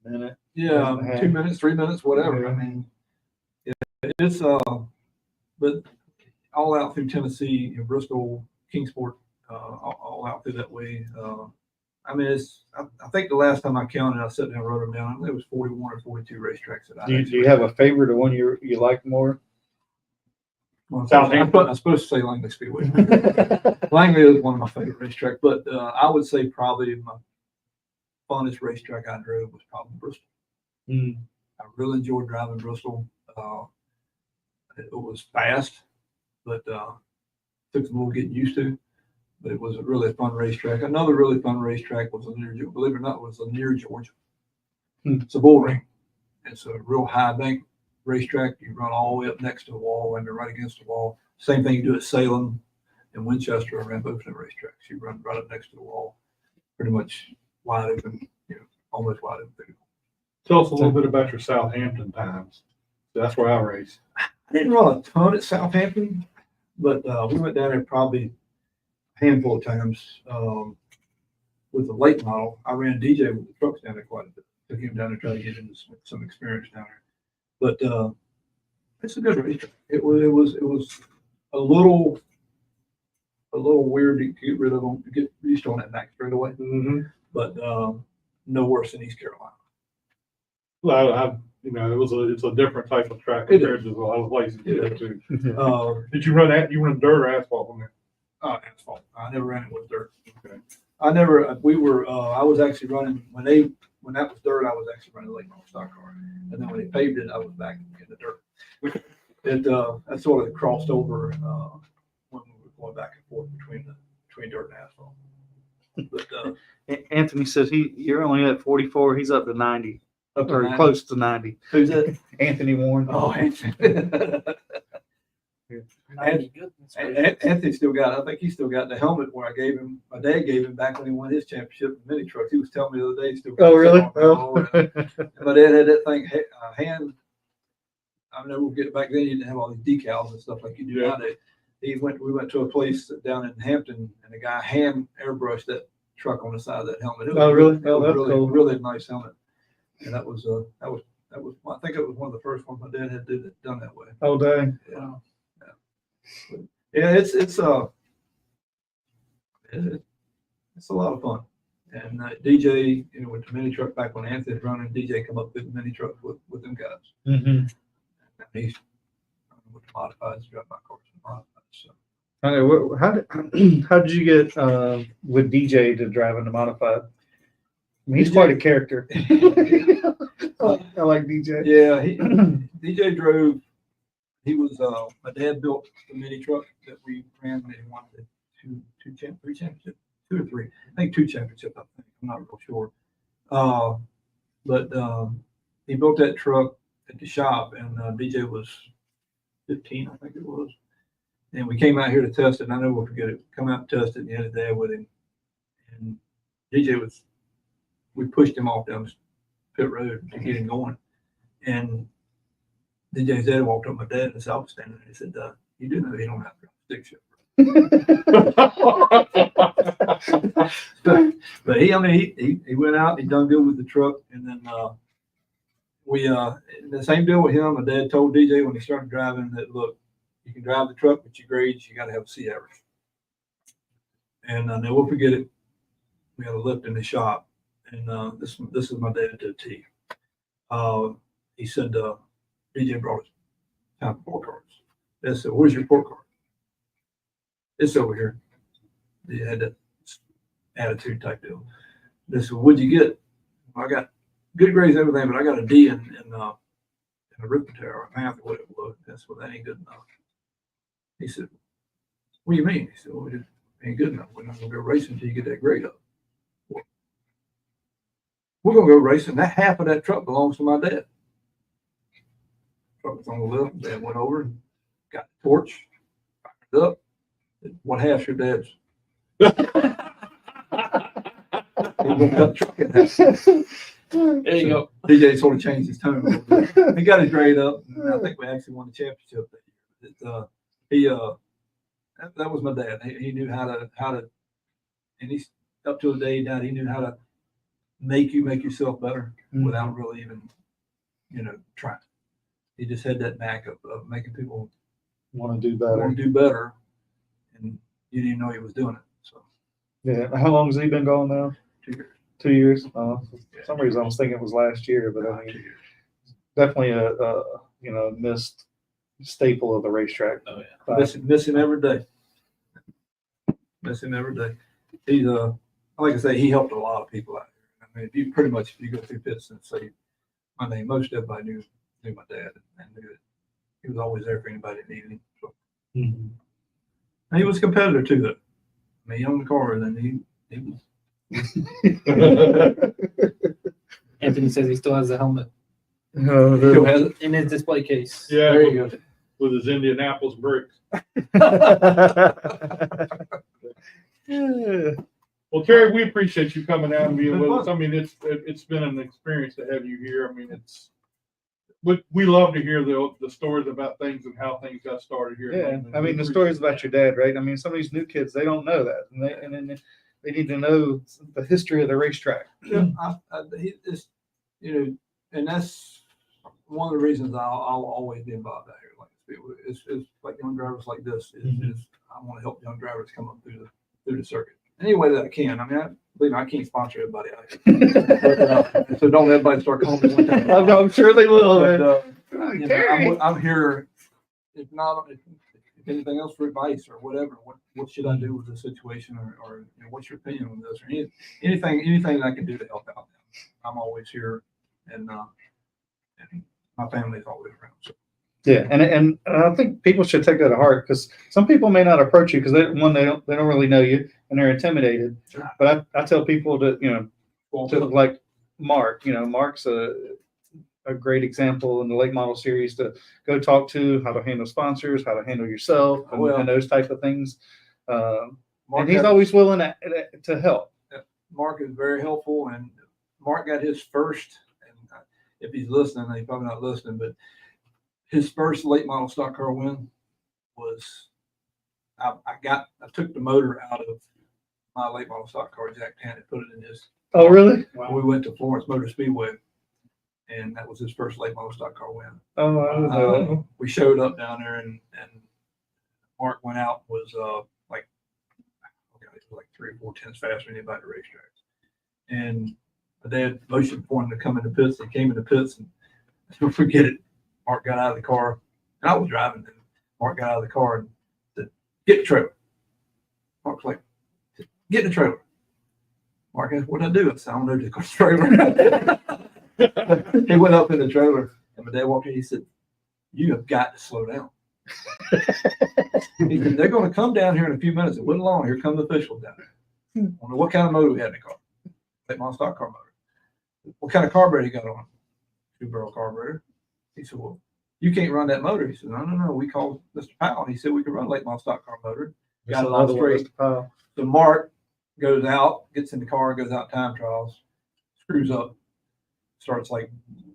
a minute. Yeah, 2 minutes, 3 minutes, whatever. I mean, it's but all out through Tennessee, Bristol, Kingsport, all out through that way. I mean, I think the last time I counted, I sat down and wrote them down. It was 41 or 42 racetracks that I. Do you have a favorite or one you like more? Well, Southampton. I was supposed to say Langley Speedway. Langley is one of my favorite racetracks, but I would say probably my funnest racetrack I drove was probably Bristol. Mm. I really enjoyed driving Bristol. It was fast, but took a little getting used to. But it was a really fun racetrack. Another really fun racetrack was believe it or not, was near Georgia. Hmm. It's a bull ring. It's a real high bank racetrack. You run all the way up next to the wall and they're right against the wall. Same thing you do at Salem and Winchester. I ran both of the racetracks. You run right up next to the wall, pretty much wide open, almost wide open. Tell us a little bit about your Southampton times. That's where I raced. I didn't run a ton at Southampton, but we went down there probably a handful of times with the late model. I ran DJ with the trucks down there quite a bit. Took him down there, try to get into some experience down there. But it's a good racetrack. It was a little weird to get rid of them, to get used on that back straightaway. Mm-hmm. But no worse than East Carolina. Well, it's a different type of track compared to a lot of places you go to. Did you run that? You run dirt or asphalt on that? Asphalt. I never ran it with dirt. Okay. I was actually running when that was dirt, I was actually running a late model stock car. And then when they paved it, I was back in the dirt. That sort of crossed over when we were going back and forth between dirt and asphalt. But Anthony says you're only at 44. He's up to 90, up to or 90. close to 90. Who's that? Anthony Warren. Oh, Anthony. Good. That's great. Anthony still got, I think he still got the helmet where my dad gave him back when he won his championship in mini trucks. He was telling me the other day he still got Oh, it really? on. Oh, and my dad had that thing hand. I never get back then. You didn't have all these decals and stuff like you do nowadays. We went to a place down in Hampton, and the guy hand airbrushed that truck on the side of that helmet. It was Oh, really? It was Oh, that's really, cool. really nice helmet. And that was I think it was one of the first ones my dad had done that way. Oh, dang. Yeah. Yeah, it's a lot of fun. And DJ, with the mini truck back when Anthony was running, DJ come up with the mini trucks with them guys. Mm-hmm. And he's with the modifieds, drive my cars and modifieds. So Okay, how did you get with DJ to drive in the modified? I mean, he's DJ quite a character. I like DJ. yeah, DJ drove. He was my dad built the mini truck that we ran. They wanted three championships, 2 or 3. I think 2 championships. I think I'm not real sure. But he built that truck at the shop, and DJ was 15, I think it was. And we came out here to test it. And I never will forget it. Come out and test it, and he had a dad with him. And DJ we pushed him off down the pit road to get him going. And DJ's dad walked up to my dad and I was standing there. He said, "You do know he don't have to stick shift." But he went out. He done good with the truck, and then the same deal with him. My dad told DJ when he started driving that, look, you can drive the truck, but your grades, you got to have a C average. And I never forget it. We had a lift in the shop, and this is my dad to a T. He said, DJ brought his time report cards. They said, "Where's your report card?" "It's over here." They had that attitude type deal. They said, "What'd you get?" "I got good grades and everything, but I got a D in arithmetic or math or whatever it was." That's what that ain't good enough. He said, "What do you mean?" He said, "Well, it ain't good enough. We're not gonna go racing until you get that grade up." "We're gonna go racing. That half of that truck belongs to my dad." Truck was on the left. Dad went over and got the torch, fired it up. "What half's your dad's?" He gonna cut the truck in half. There you go. DJ sort of changed his tone a little bit. He got his grade up. And I think we actually won the championship that year. That was my dad. He knew how to, and he's up to the day he died. He knew how to make yourself better without really even, trying. He just had that knack of making people Want to do want better. to do better, and you didn't even know he was doing it. So Yeah. How long has he been going now? 2 years. 2 years. For some reason, I was thinking it was last year, but I mean, 2 years. definitely a missed staple of the racetrack. Oh yeah. Miss him every day. Miss him every day. He's like I say, he helped a lot of people out here. I mean, if you go through pits and say my name, most everybody knew my dad and knew it. He was always there for anybody that needed him. So. And he was a competitor too, though. I mean, he owned the car, and then he was. Anthony says he still has the helmet No, Still has it. in his display case. Yeah, There you go. with his Indianapolis bricks. Well, Terry, we appreciate you coming out and being with us. I mean, it's been an experience to have you here. I mean, we love to hear the stories about things and how things got started here. Yeah, I mean, the stories about your dad, right? I mean, some of these new kids, they don't know that, and then they need to know the history of the racetrack. Yeah, and that's one of the reasons I'll always be involved out here. Like it's like young drivers like this. I want to help young drivers come up through the circuit any way that I can. I mean, believe me, I can't sponsor everybody out here. So don't everybody start calling me one time. I'm sure they will. But, I'm here. If anything else for advice or whatever, what should I do with this situation, or what's your opinion on this, or anything that I can do to help out. I'm always here, and my family's always around. So. Yeah, and I think people should take that to heart, because some people may not approach you because they don't really know you and they're intimidated. Sure. But I tell people to to like Mark. Mark's a great example in the late model series to go talk to, how to handle sponsors, how to handle yourself, and those type of things. And he's always willing to help. Mark is very helpful, and Mark got his first, and if he's listening, he's probably not listening, but his first late model stock car win was, I took the motor out of my late model stock car, Jack Tanner, put it in his. Oh, really? Wow. We went to Florence Motor Speedway, and that was his first late model stock car win. Oh, I don't know. We showed up down there, and Mark went out, was like 3 or 4 tenths faster than anybody at the racetrack. And my dad motioned for him to come in the pits. He came in the pits, and don't forget it. Mark got out of the car, and I was driving. And Mark got out of the car and said, "Get the trailer." Mark's like, "Get the trailer." Mark asked, "What'd I do?" I said, "I don't know, just go to the trailer." He went up in the trailer, and my dad walked in. He said, "You have got to slow down." He said, "They're going to come down here in a few minutes. It wasn't long. Here come the officials down there. I wonder what kind of motor we had in the car. Late model stock car motor. What kind of carburetor you got on? 2-barrel carburetor." He said, "Well, you can't run that motor." He said, No. We called Mr. Powell. He said we could run late model stock car motor. Got it all straight. So Mark goes out, gets in the car, goes out time trials, screws up, starts like,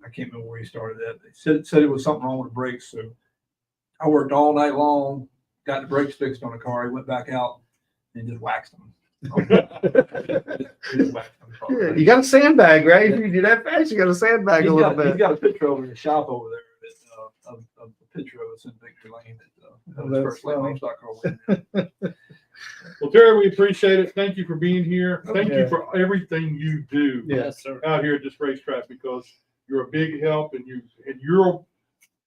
I can't remember where he started at. They said it was something wrong with the brakes. So I worked all night long, got the brakes fixed on the car. He went back out and just waxed them. You got a sandbag, right? If you do that fast, you got a sandbag a little bit. He's got a picture over in the shop over there of a picture of us in Victory Lane that his first late model stock car win. Well, Terry, we appreciate it. Thank you for being here. Thank you for everything you do Yes, sir. out here at this racetrack, because you're a big help, and you're,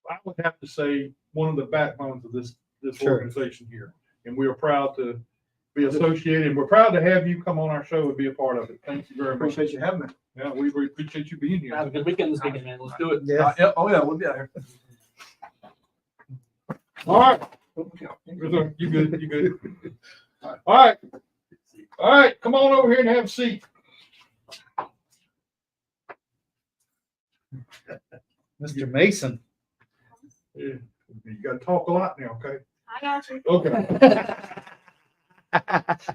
I would have to say, one of the backbones of this organization here. And we are proud to be associated, and we're proud to have you come on our show and be a part of it. Thank you very much. Appreciate you having me. Yeah, we really appreciate you being here. Have a good weekend this weekend, man. Let's do it. Yeah. We'll be out here. All right. You good. You good. All right. Come on over here and have a seat. Mr. Mason. Yeah. You got to talk a lot now, okay? I got you. Okay.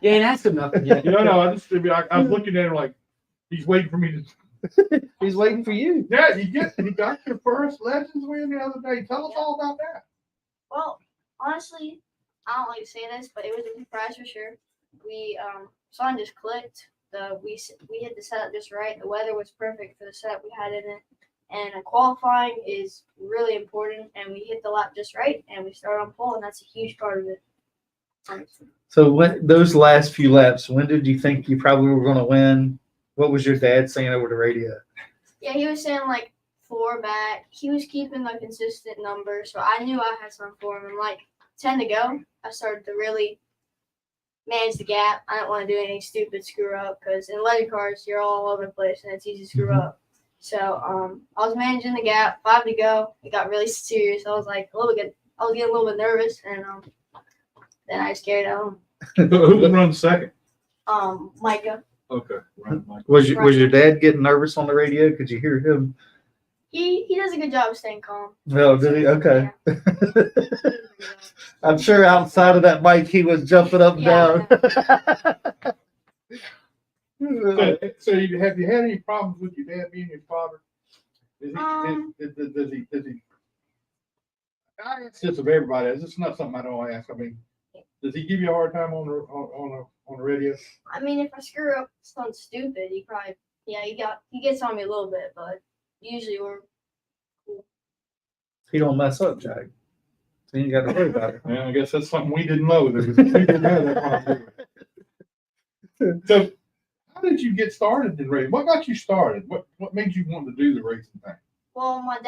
You ain't asked him nothing yet. No. I was looking at him like he's waiting for me to. He's waiting for you. Yeah, you got your first Legends win the other day. Tell us all about that. Well, honestly, I don't like to say this, but it was a surprise for sure. We something just clicked. We hit the setup just right. The weather was perfect for the setup we had in it, and qualifying is really important. And we hit the lap just right, and we started on pole, and that's a huge part of it. Honestly. So those last few laps, when did you think you probably were going to win? What was your dad saying over the radio? Yeah, he was saying like 4 back. He was keeping a consistent number, so I knew I had some for him. And like 10 to go, I started to really manage the gap. I didn't want to do any stupid screw up because in letter cars you're all over the place and it's easy to screw up. So I was managing the gap. 5 to go. It got really serious. I was like I was getting a little bit nervous, and then I just carried it home. Who runs second? Micah. Okay. Right, Mike. Was your dad getting nervous on the radio? Could you hear him? He does a good job of staying calm. No, did he? Okay. Yeah. I'm sure outside of that mic, he was jumping up and Yeah, down. So have you had any problems with your dad being your father? Does he? I ask this of everybody. This is not something I don't ask. I mean, does he give you a hard time on the radio? I mean, if I screw up something stupid, he gets on me a little bit, but usually we're cool. He don't mess up, Jack. So you ain't got to worry about it. Yeah, I guess that's something we didn't know. We didn't know that possibility. So, how did you get started in racing? What got you started? What made you want to do the racing thing? Well, I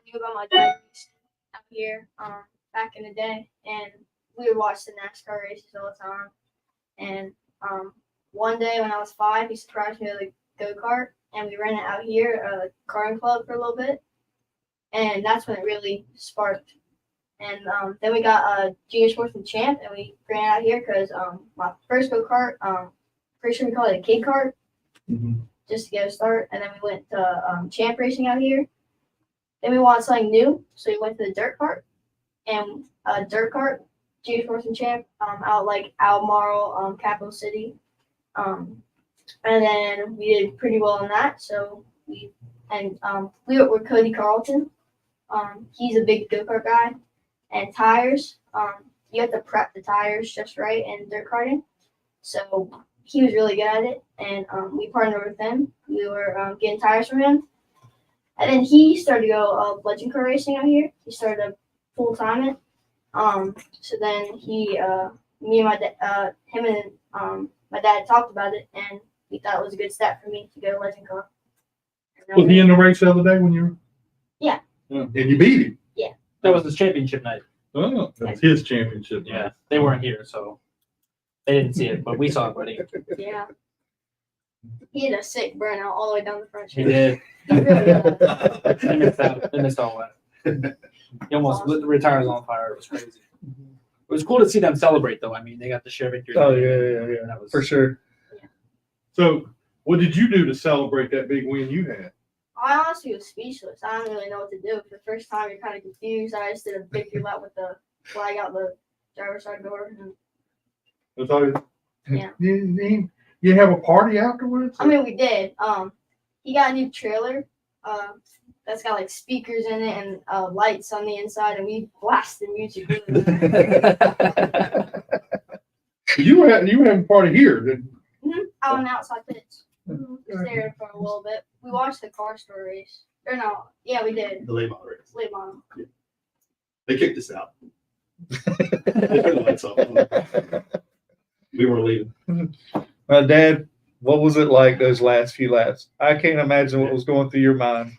knew about my dad out here back in the day, and we would watch the NASCAR races all the time. And one day when I was 5, he surprised me with a go-kart, and we ran it out here, a karting club for a little bit. And that's when it really sparked. And then we got a junior sportsman champ, and we ran out here because my first go-kart, pretty sure we call it a kid kart, just to get a start. And then we went to champ racing out here. Then we wanted something new, so we went to the dirt kart. And dirt kart, junior sportsman champ, out like Albemarle, Capital City. And then we did pretty well in that. So we were with Cody Carlton. He's a big go-kart guy. And tires, you have to prep the tires just right in dirt karting. So he was really good at it, and we partnered with him. We were getting tires from him. And then he started to go legend car racing out here. He started to full-time it. So then me and my dad, him and my dad talked about it, and we thought it was a good step for me to go legend car. Was he in the race the other day when you were? Yeah. And you beat him? That was his championship night. Oh, that's his championship. Yeah, they weren't here, so they didn't see it, but we saw it, buddy. Yeah. He had a sick burnout all the way down the front. He did. He really did. They missed out. They missed all that. He almost lit the tires on fire. It was crazy. It was cool to see them celebrate, though. I mean, they got to share victory. Oh, yeah. That was For sure. So, what did you do to celebrate that big win you had? I honestly was speechless. I didn't really know what to do. For the first time, you're kind of confused. I just did a victory lap with the flag out the driver's side door. And, That's all you. Yeah. You have a party afterwards? I mean, we did. He got a new trailer. That's got like speakers in it and lights on the inside, and we blasted music. You were having a party here. Out on the outside pitch. Just there for a little bit. We watched the car store race. Or no, yeah, we did. The late model race. Late model. They kicked us out. They turned the lights off. We were leaving. Dad, what was it like those last few laps? I can't imagine what was going through your mind.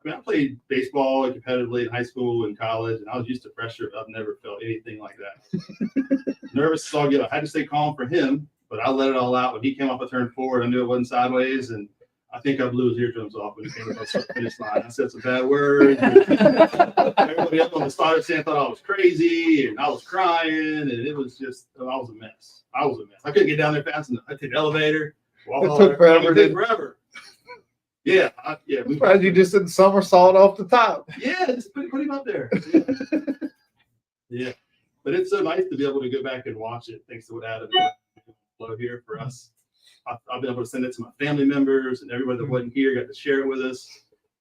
I mean, I played baseball competitively in high school and college, and I was used to pressure. I've never felt anything like that. Nervous as all get. I had to stay calm for him, but I let it all out. When he came off a turn forward, I knew it wasn't sideways, and I think I blew his eardrums off when he came across the finish line. I said some bad words. Everybody up on the starter stand thought I was crazy, and I was crying, and it was just, I was a mess. I couldn't get down there fast enough. I took the elevator. It took forever. It took forever. Yeah, yeah. I'm surprised you just didn't somersault off the top. Yeah, just put him up there. Yeah, but it's so nice to be able to go back and watch it. Thanks to what Adam Flo here for us. I've been able to send it to my family members, and everybody that wasn't here got to share it with us.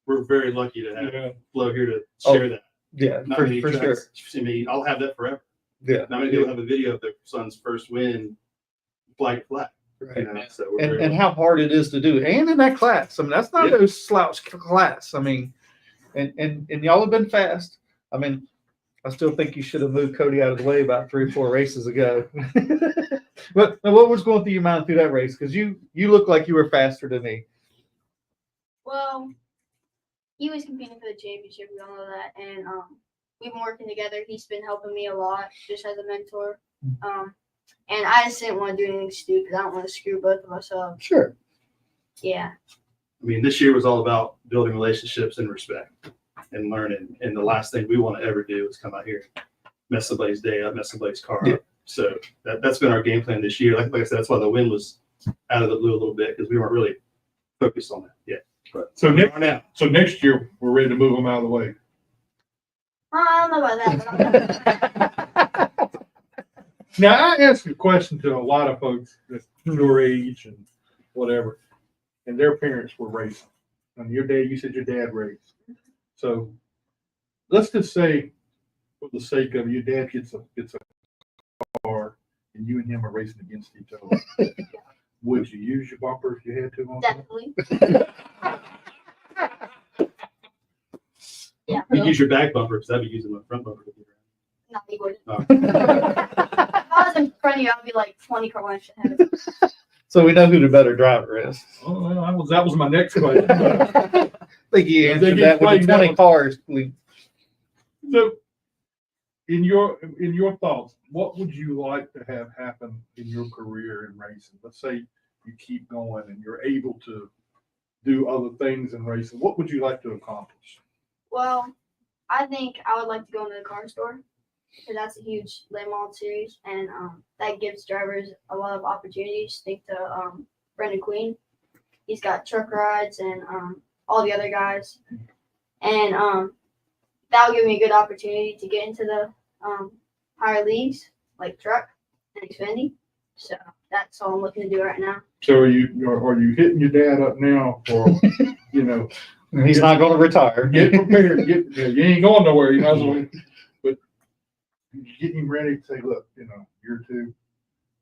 We're very lucky to have Flo here to share that. Yeah, Not for many sure. tracks. I mean, I'll have that forever. Yeah. Not many people have a video of their son's first win, flag to flag. Right. You know, so we're very And how hard it is to do, and in that class. I mean, that's not no slouch class. I mean, and y'all have been fast. I mean, I still think you should have moved Cody out of the way about 3 or 4 races ago. But what was going through your mind through that race? Because you look like you were faster than me. Well, he was competing for the championship. We all know that, and we've been working together. He's been helping me a lot, just as a mentor. And I just didn't want to do anything stupid. I don't want to screw both of us up. Sure. Yeah. I mean, this year was all about building relationships and respect and learning. And the last thing we want to ever do is come out here, mess somebody's day up, mess somebody's car up. So that's been our game plan this year. Like I said, that's why the win was out of the blue a little bit, because we weren't really focused on that yet. But So we are now. next year we're ready to move them out of the way. I don't know about that. But Now I ask a question to a lot of folks that's your age and whatever, and their parents were racing. And your dad, you said your dad raced. So let's just say, for the sake of it, your dad gets a car, and you and him are racing against each other. Would you use your bumper if you had to? On that? definitely. Yeah. You use your back bumper, because I'd be using my front bumper. No, he wouldn't. Oh. If I was in front of you, I'd be like 20 car lengths ahead of you. So we know who the better driver is. Oh, well, that was my next question. I think you They answered keep that with playing the that 20 one. cars. So, in your thoughts, what would you like to have happen in your career in racing? Let's say you keep going and you're able to do other things in racing. What would you like to accomplish? Well, I think I would like to go into the car store, because that's a huge late model series, and that gives drivers a lot of opportunities. Think to Brendan Queen. He's got truck rides and all the other guys, and that'll give me a good opportunity to get into the higher leagues like truck and Xfinity. So that's all I'm looking to do right now. So are you hitting your dad up now for, you know, He's not going to retire. get prepared, you ain't going nowhere, you know, but getting him ready to say, look, you know, year two,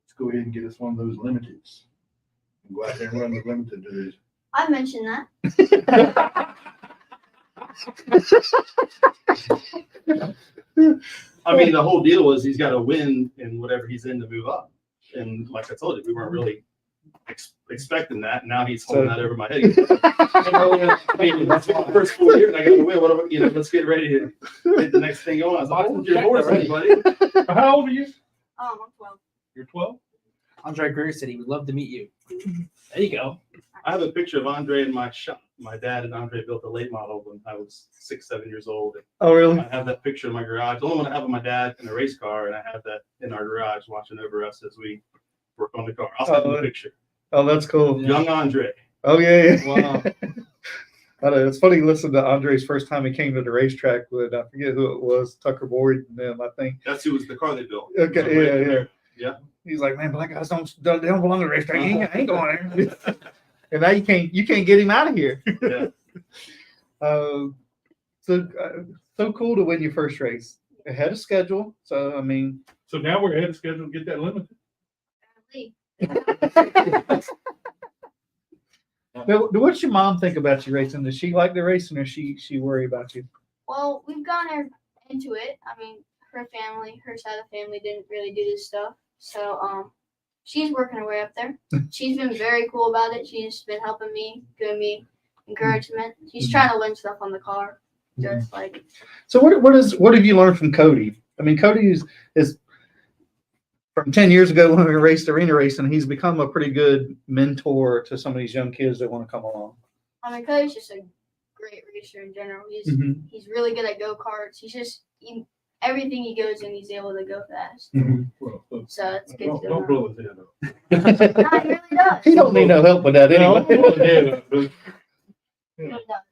let's go ahead and get us one of those limiteds. And go out there and run the limited division. I mentioned that. I mean, the whole deal was he's got to win in whatever he's in to move up. And like I told you, we weren't really expecting that. Now he's holding that over my head. I mean, that's the first 4 years I got to win. What about, let's get ready to get the next thing going. I was like, hold your horse, buddy. How old are you? I'm 12. You're 12? Andre Grier said he would love to meet you. There you go. I have a picture of Andre in my shop. My dad and Andre built a late model when I was 6, 7 years old. Oh, really? I have that picture in my garage. The only one I have of my dad in a race car, and I have that in our garage watching over us as we work on the car. I'll send him a picture. Oh, that's cool. Young Andre. Oh, yeah. Wow. I know, it's funny listening to Andre's first time he came to the racetrack with, I forget who it was, Tucker Boyd and them, I think. That's who was the car they built. Okay, Yeah. He's like, man, black guys don't belong to the racetrack. He ain't going there. And now you can't get him out of here. Yeah. So cool to win your first race ahead of schedule. So I mean, So now we're ahead of schedule to get that limited. what's your mom think about you racing? Does she like the racing, or she worry about you? Well, we've gotten her into it. I mean, her side of the family didn't really do this stuff. So she's working her way up there. She's been very cool about it. She's been helping me, giving me encouragement. She's trying to learn stuff on the car. Just like. So what have you learned from Cody? I mean, Cody is from 10 years ago when we raced arena racing, he's become a pretty good mentor to some of these young kids that want to come along. I mean, Cody's just a great racer in general. He's really good at go-karts. Everything he goes in, he's able to go fast. Well, So it's good to don't know. blow his head up. No, he really does. He don't need no help with that No, anyway. don't blow his head up, but He really does.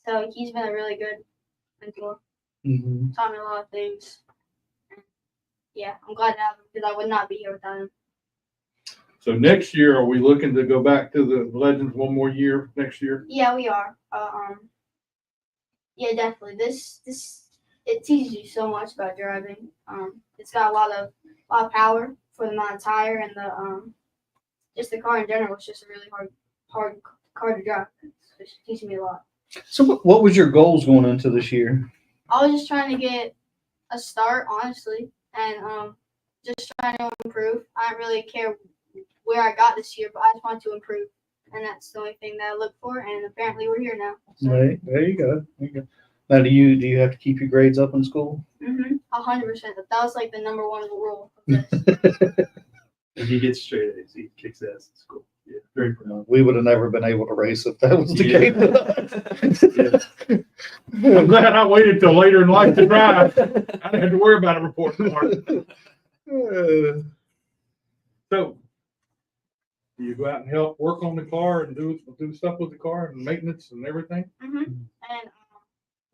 So he's been a really good mentor. Mhm. Taught me a lot of things. And yeah, I'm glad to have him because I would not be here without him. So next year, are we looking to go back to the Legends one more year next year? Yeah, we are. Yeah, definitely. This it teaches you so much about driving. It's got a lot of power for the amount of tire and the just the car in general. It's just a really hard car to drive. It's teaching me a lot. So what was your goals going into this year? I was just trying to get a start, honestly, and just trying to improve. I don't really care where I got this year, but I just want to improve and that's the only thing that I look for. And apparently, we're here now. So. Right, there you go. There you go. Now, do you have to keep your grades up in school? 100%. That was like the number one rule of this. If he gets straight A's, he kicks ass in school. Yeah, very proud. We would have never been able to race if that was the case. I'm glad I waited till later in life to drive. I didn't have to worry about a report card. So, do you go out and help work on the car and do stuff with the car and maintenance and everything? And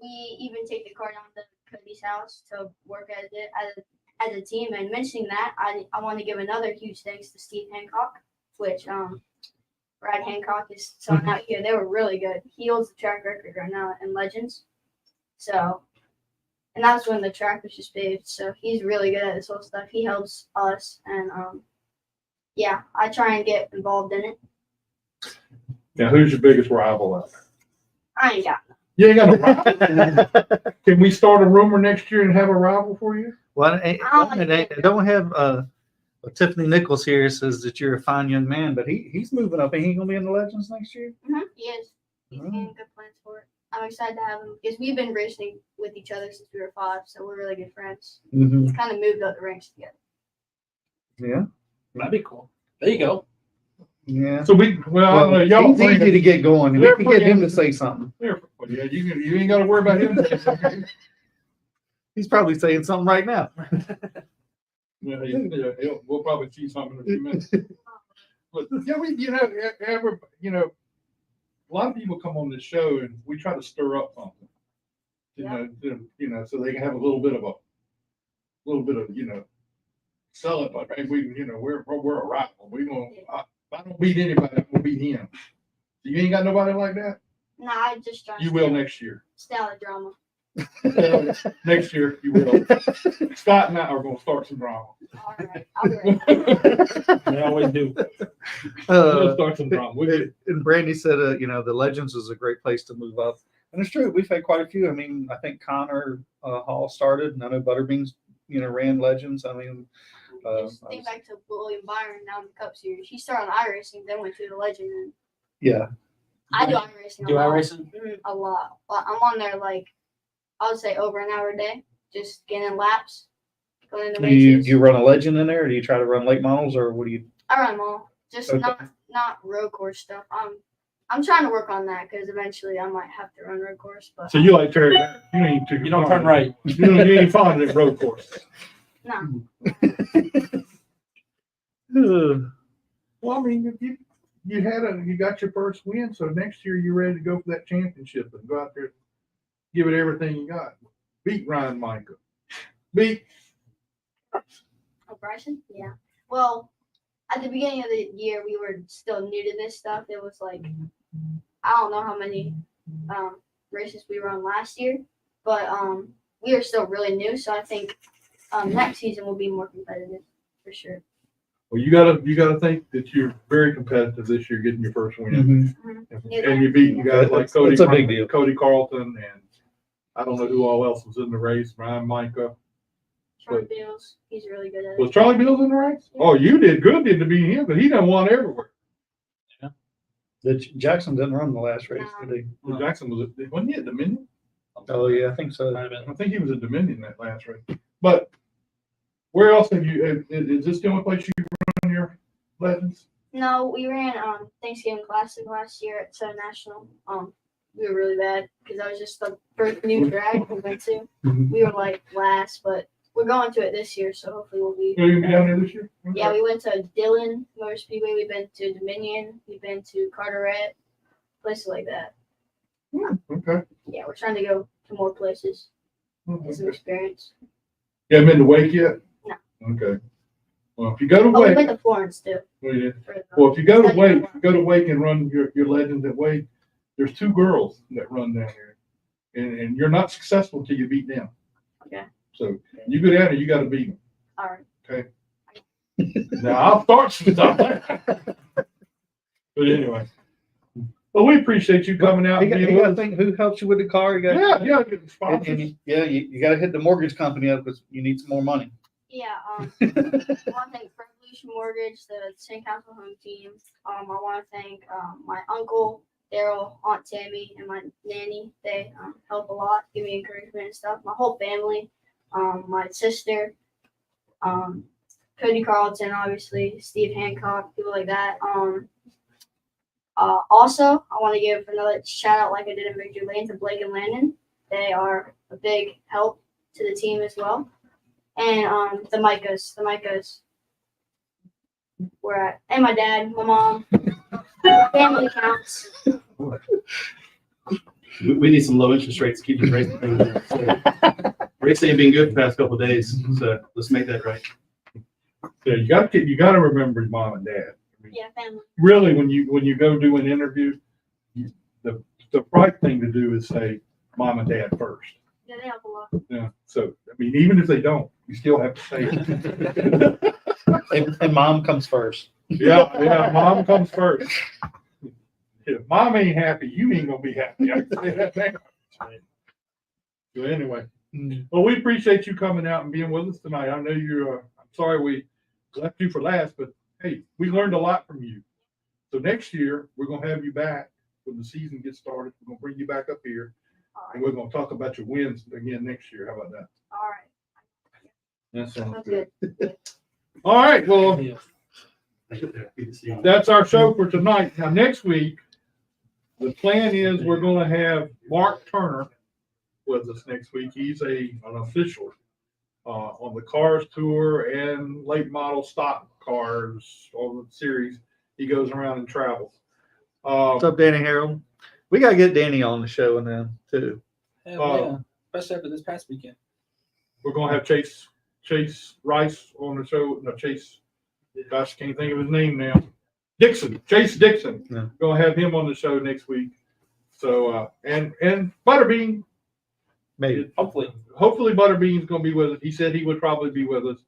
we even take the car down to Cody's house to work as a team. And mentioning that, I want to give another huge thanks to Steve Hancock, which Brad Hancock is selling out here. They were really good. He holds the track record right now in Legends. So, and that was when the track was just paved. So he's really good at this whole stuff. He helps us, and yeah, I try and get involved in it. Now, who's your biggest rival out there? I ain't got none. You ain't got no rival. Can we start a rumor next year and have a rival for you? Well, I don't have Tiffany Nichols here says that you're a fine young man, but he's moving up. Ain't he gonna be in the Legends next year? He is. He's getting good plans for it. I'm excited to have him because we've been racing with each other since we were 5, so we're really good friends. Mm-hmm. We kind of moved up the ranks together. Yeah. That'd be cool. There you go. Yeah. So I don't know, y'all he's easy to get going. We can get him to say something. Yeah, you ain't got to worry about him. He's probably saying something right now. Yeah, we'll probably see something in a few minutes. But yeah, a lot of people come on this show and we try to stir up something. So they can have a little bit of sell it. But hey, we're a rival. If I don't beat anybody, I'm gonna beat him. So you ain't got nobody like that? Nah, I just try. You will next year. Stay out of drama. Next year you will. Scott and I are gonna start some drama. All right, I'll be ready. They always do. We'll start some drama. And Brandy said, the Legends is a great place to move up. And it's true. We've had quite a few. I mean, I think Connor Hall started, and I know Butterbeans, ran Legends. I mean, Just think back to William Byron now in the Cup Series. He started on iRacing, then went to the Legend. And yeah. I do iRacing. Do iRacing? A lot. I'm on there I would say over an hour a day, just getting laps, going into Do you races. run a Legend in there, or do you try to run late models, or what do you? I run them all, just Okay. not road course stuff. I'm trying to work on that because eventually I might have to run road course. But So you like Terry? You don't turn right. You ain't fond of that road course. no, Well, I mean, you got your first win, so next year you're ready to go for that championship and go out there, give it everything you got. Beat Ryan Micah. Beat. Oh, Bryson? Yeah. Well, at the beginning of the year, we were still new to this stuff. It was I don't know how many races we run last year, but we are still really new. So I think next season will be more competitive for sure. Well, you gotta think that you're very competitive this year, getting your first win, Yeah. and you beat you guys like Cody. It's a big deal. Cody Carlton, and I don't know who all else was in the race. Ryan Micah. Charlie Bills, he's really good at it. Was Charlie Bills in the race? Oh, you did good to beat him, but he done won everywhere. Jackson didn't run the last race, No. did he? Well, Jackson wasn't he at Dominion? Oh yeah, I think so. I think he was at Dominion that last race. But where else have you? Is this the only place you run your Legends? No, we ran Thanksgiving Classic last year at Southern National. We were really bad because that was just the first new drag we went to. We were last, but we're going to it this year, so hopefully we'll be. Are you gonna be down there this year? Yeah, we went to Dillon Motor Speedway. We've been to Dominion. We've been to Carteret, places like that. Okay. Yeah, we're trying to go to more places, get some experience. You haven't been to Wake yet? No. Okay. Well, if you go to Oh, we Wake, went to Florence too. well, if you go to Wake and run your Legends at Wake, there's 2 girls that run down here, and you're not successful until you beat them. Okay. So you go down there, you got to beat them. All right. Okay. Now I'll start some stuff. But anyway, well, we appreciate you coming out. You got to think who helps you with the car. You got Get sponsors. you got to hit the mortgage company up because you need some more money. Yeah. I want to thank Friendly Revolution Mortgage, the St. Council home team. I want to thank my uncle, Daryl, Aunt Tammy, and my nanny. They help a lot, give me encouragement and stuff. My whole family, my sister, Cody Carlton, obviously, Steve Hancock, people like that. Also, I want to give another shout out, like I did in Victory Lane, to Blake and Landon. They are a big help to the team as well. And the Micahs, and my dad, my mom. Family counts. We need some low interest rates to keep this racing thing going. So, rates ain't been good the past couple of days, so let's make that right. Yeah, you gotta remember his mom and dad. I mean, Yeah, family. really, when you go do an interview, the right thing to do is say mom and dad first. Yeah, they help a lot. Yeah. So I mean, even if they don't, you still have to say it. And mom comes first. Yeah, mom comes first. If mom ain't happy, you ain't gonna be happy. I can say that now. So anyway, well, we appreciate you coming out and being with us tonight. I know you're. I'm sorry we left you for last, but hey, we learned a lot from you. So next year we're gonna have you back when the season gets started. We're gonna bring you back up here, and we're gonna talk about your wins again next year. How about that? All right. That sounds That's good. good. All right. Well, Yeah. Good to see you. that's our show for tonight. Now next week, the plan is we're gonna have Mark Turner with us next week. He's an official on the Cars Tour and late model stock cars on the series. He goes around and travels. What's up, Danny Harold? We gotta get Danny on the show and then too. Yeah, especially after this past weekend. We're gonna have Chase Rice on the show. No, Chase. Gosh, can't think of his name now. Chase Dixon. Yeah. Gonna have him on the show next week. So and Butterbean. Maybe. Hopefully. Hopefully Butterbean's gonna be with us. He said he would probably be with us.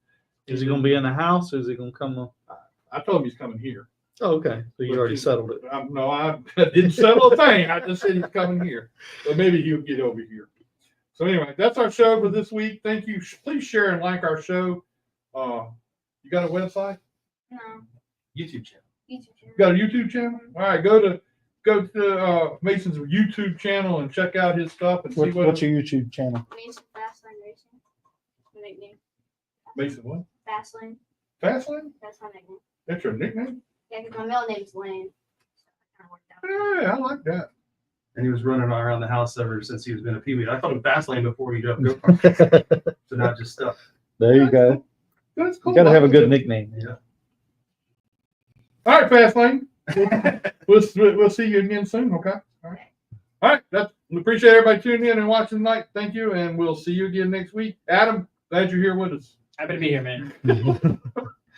Is he gonna be in the house or is he gonna come on? I told him he's coming here. Oh, okay. So you already settled it. No, I didn't settle a thing. I just said he's coming here. But maybe he'll get over here. So anyway, that's our show for this week. Thank you. Please share and like our show. You got a website? No. YouTube channel. YouTube channel. You got a YouTube channel? All right, go to Mason's YouTube channel and check out his stuff and see What's your YouTube channel? Mason Fastlane Racing. My nickname. Mason what? Fastlane. Fastlane? That's my nickname. That's your nickname? Yeah, because my middle name's Lane. So that kind of worked out. Hey, I like that. And he was running around the house ever since he was been a peewee. I thought of Fastlane before he drove go-kart. So not just stuff. There you go. That's cool. You gotta have a good nickname. Yeah. All right, Fastlane. We'll see you again soon, okay? All right. We appreciate everybody tuning in and watching tonight. Thank you, and we'll see you again next week. Adam, glad you're here with us. Happy to be here, man.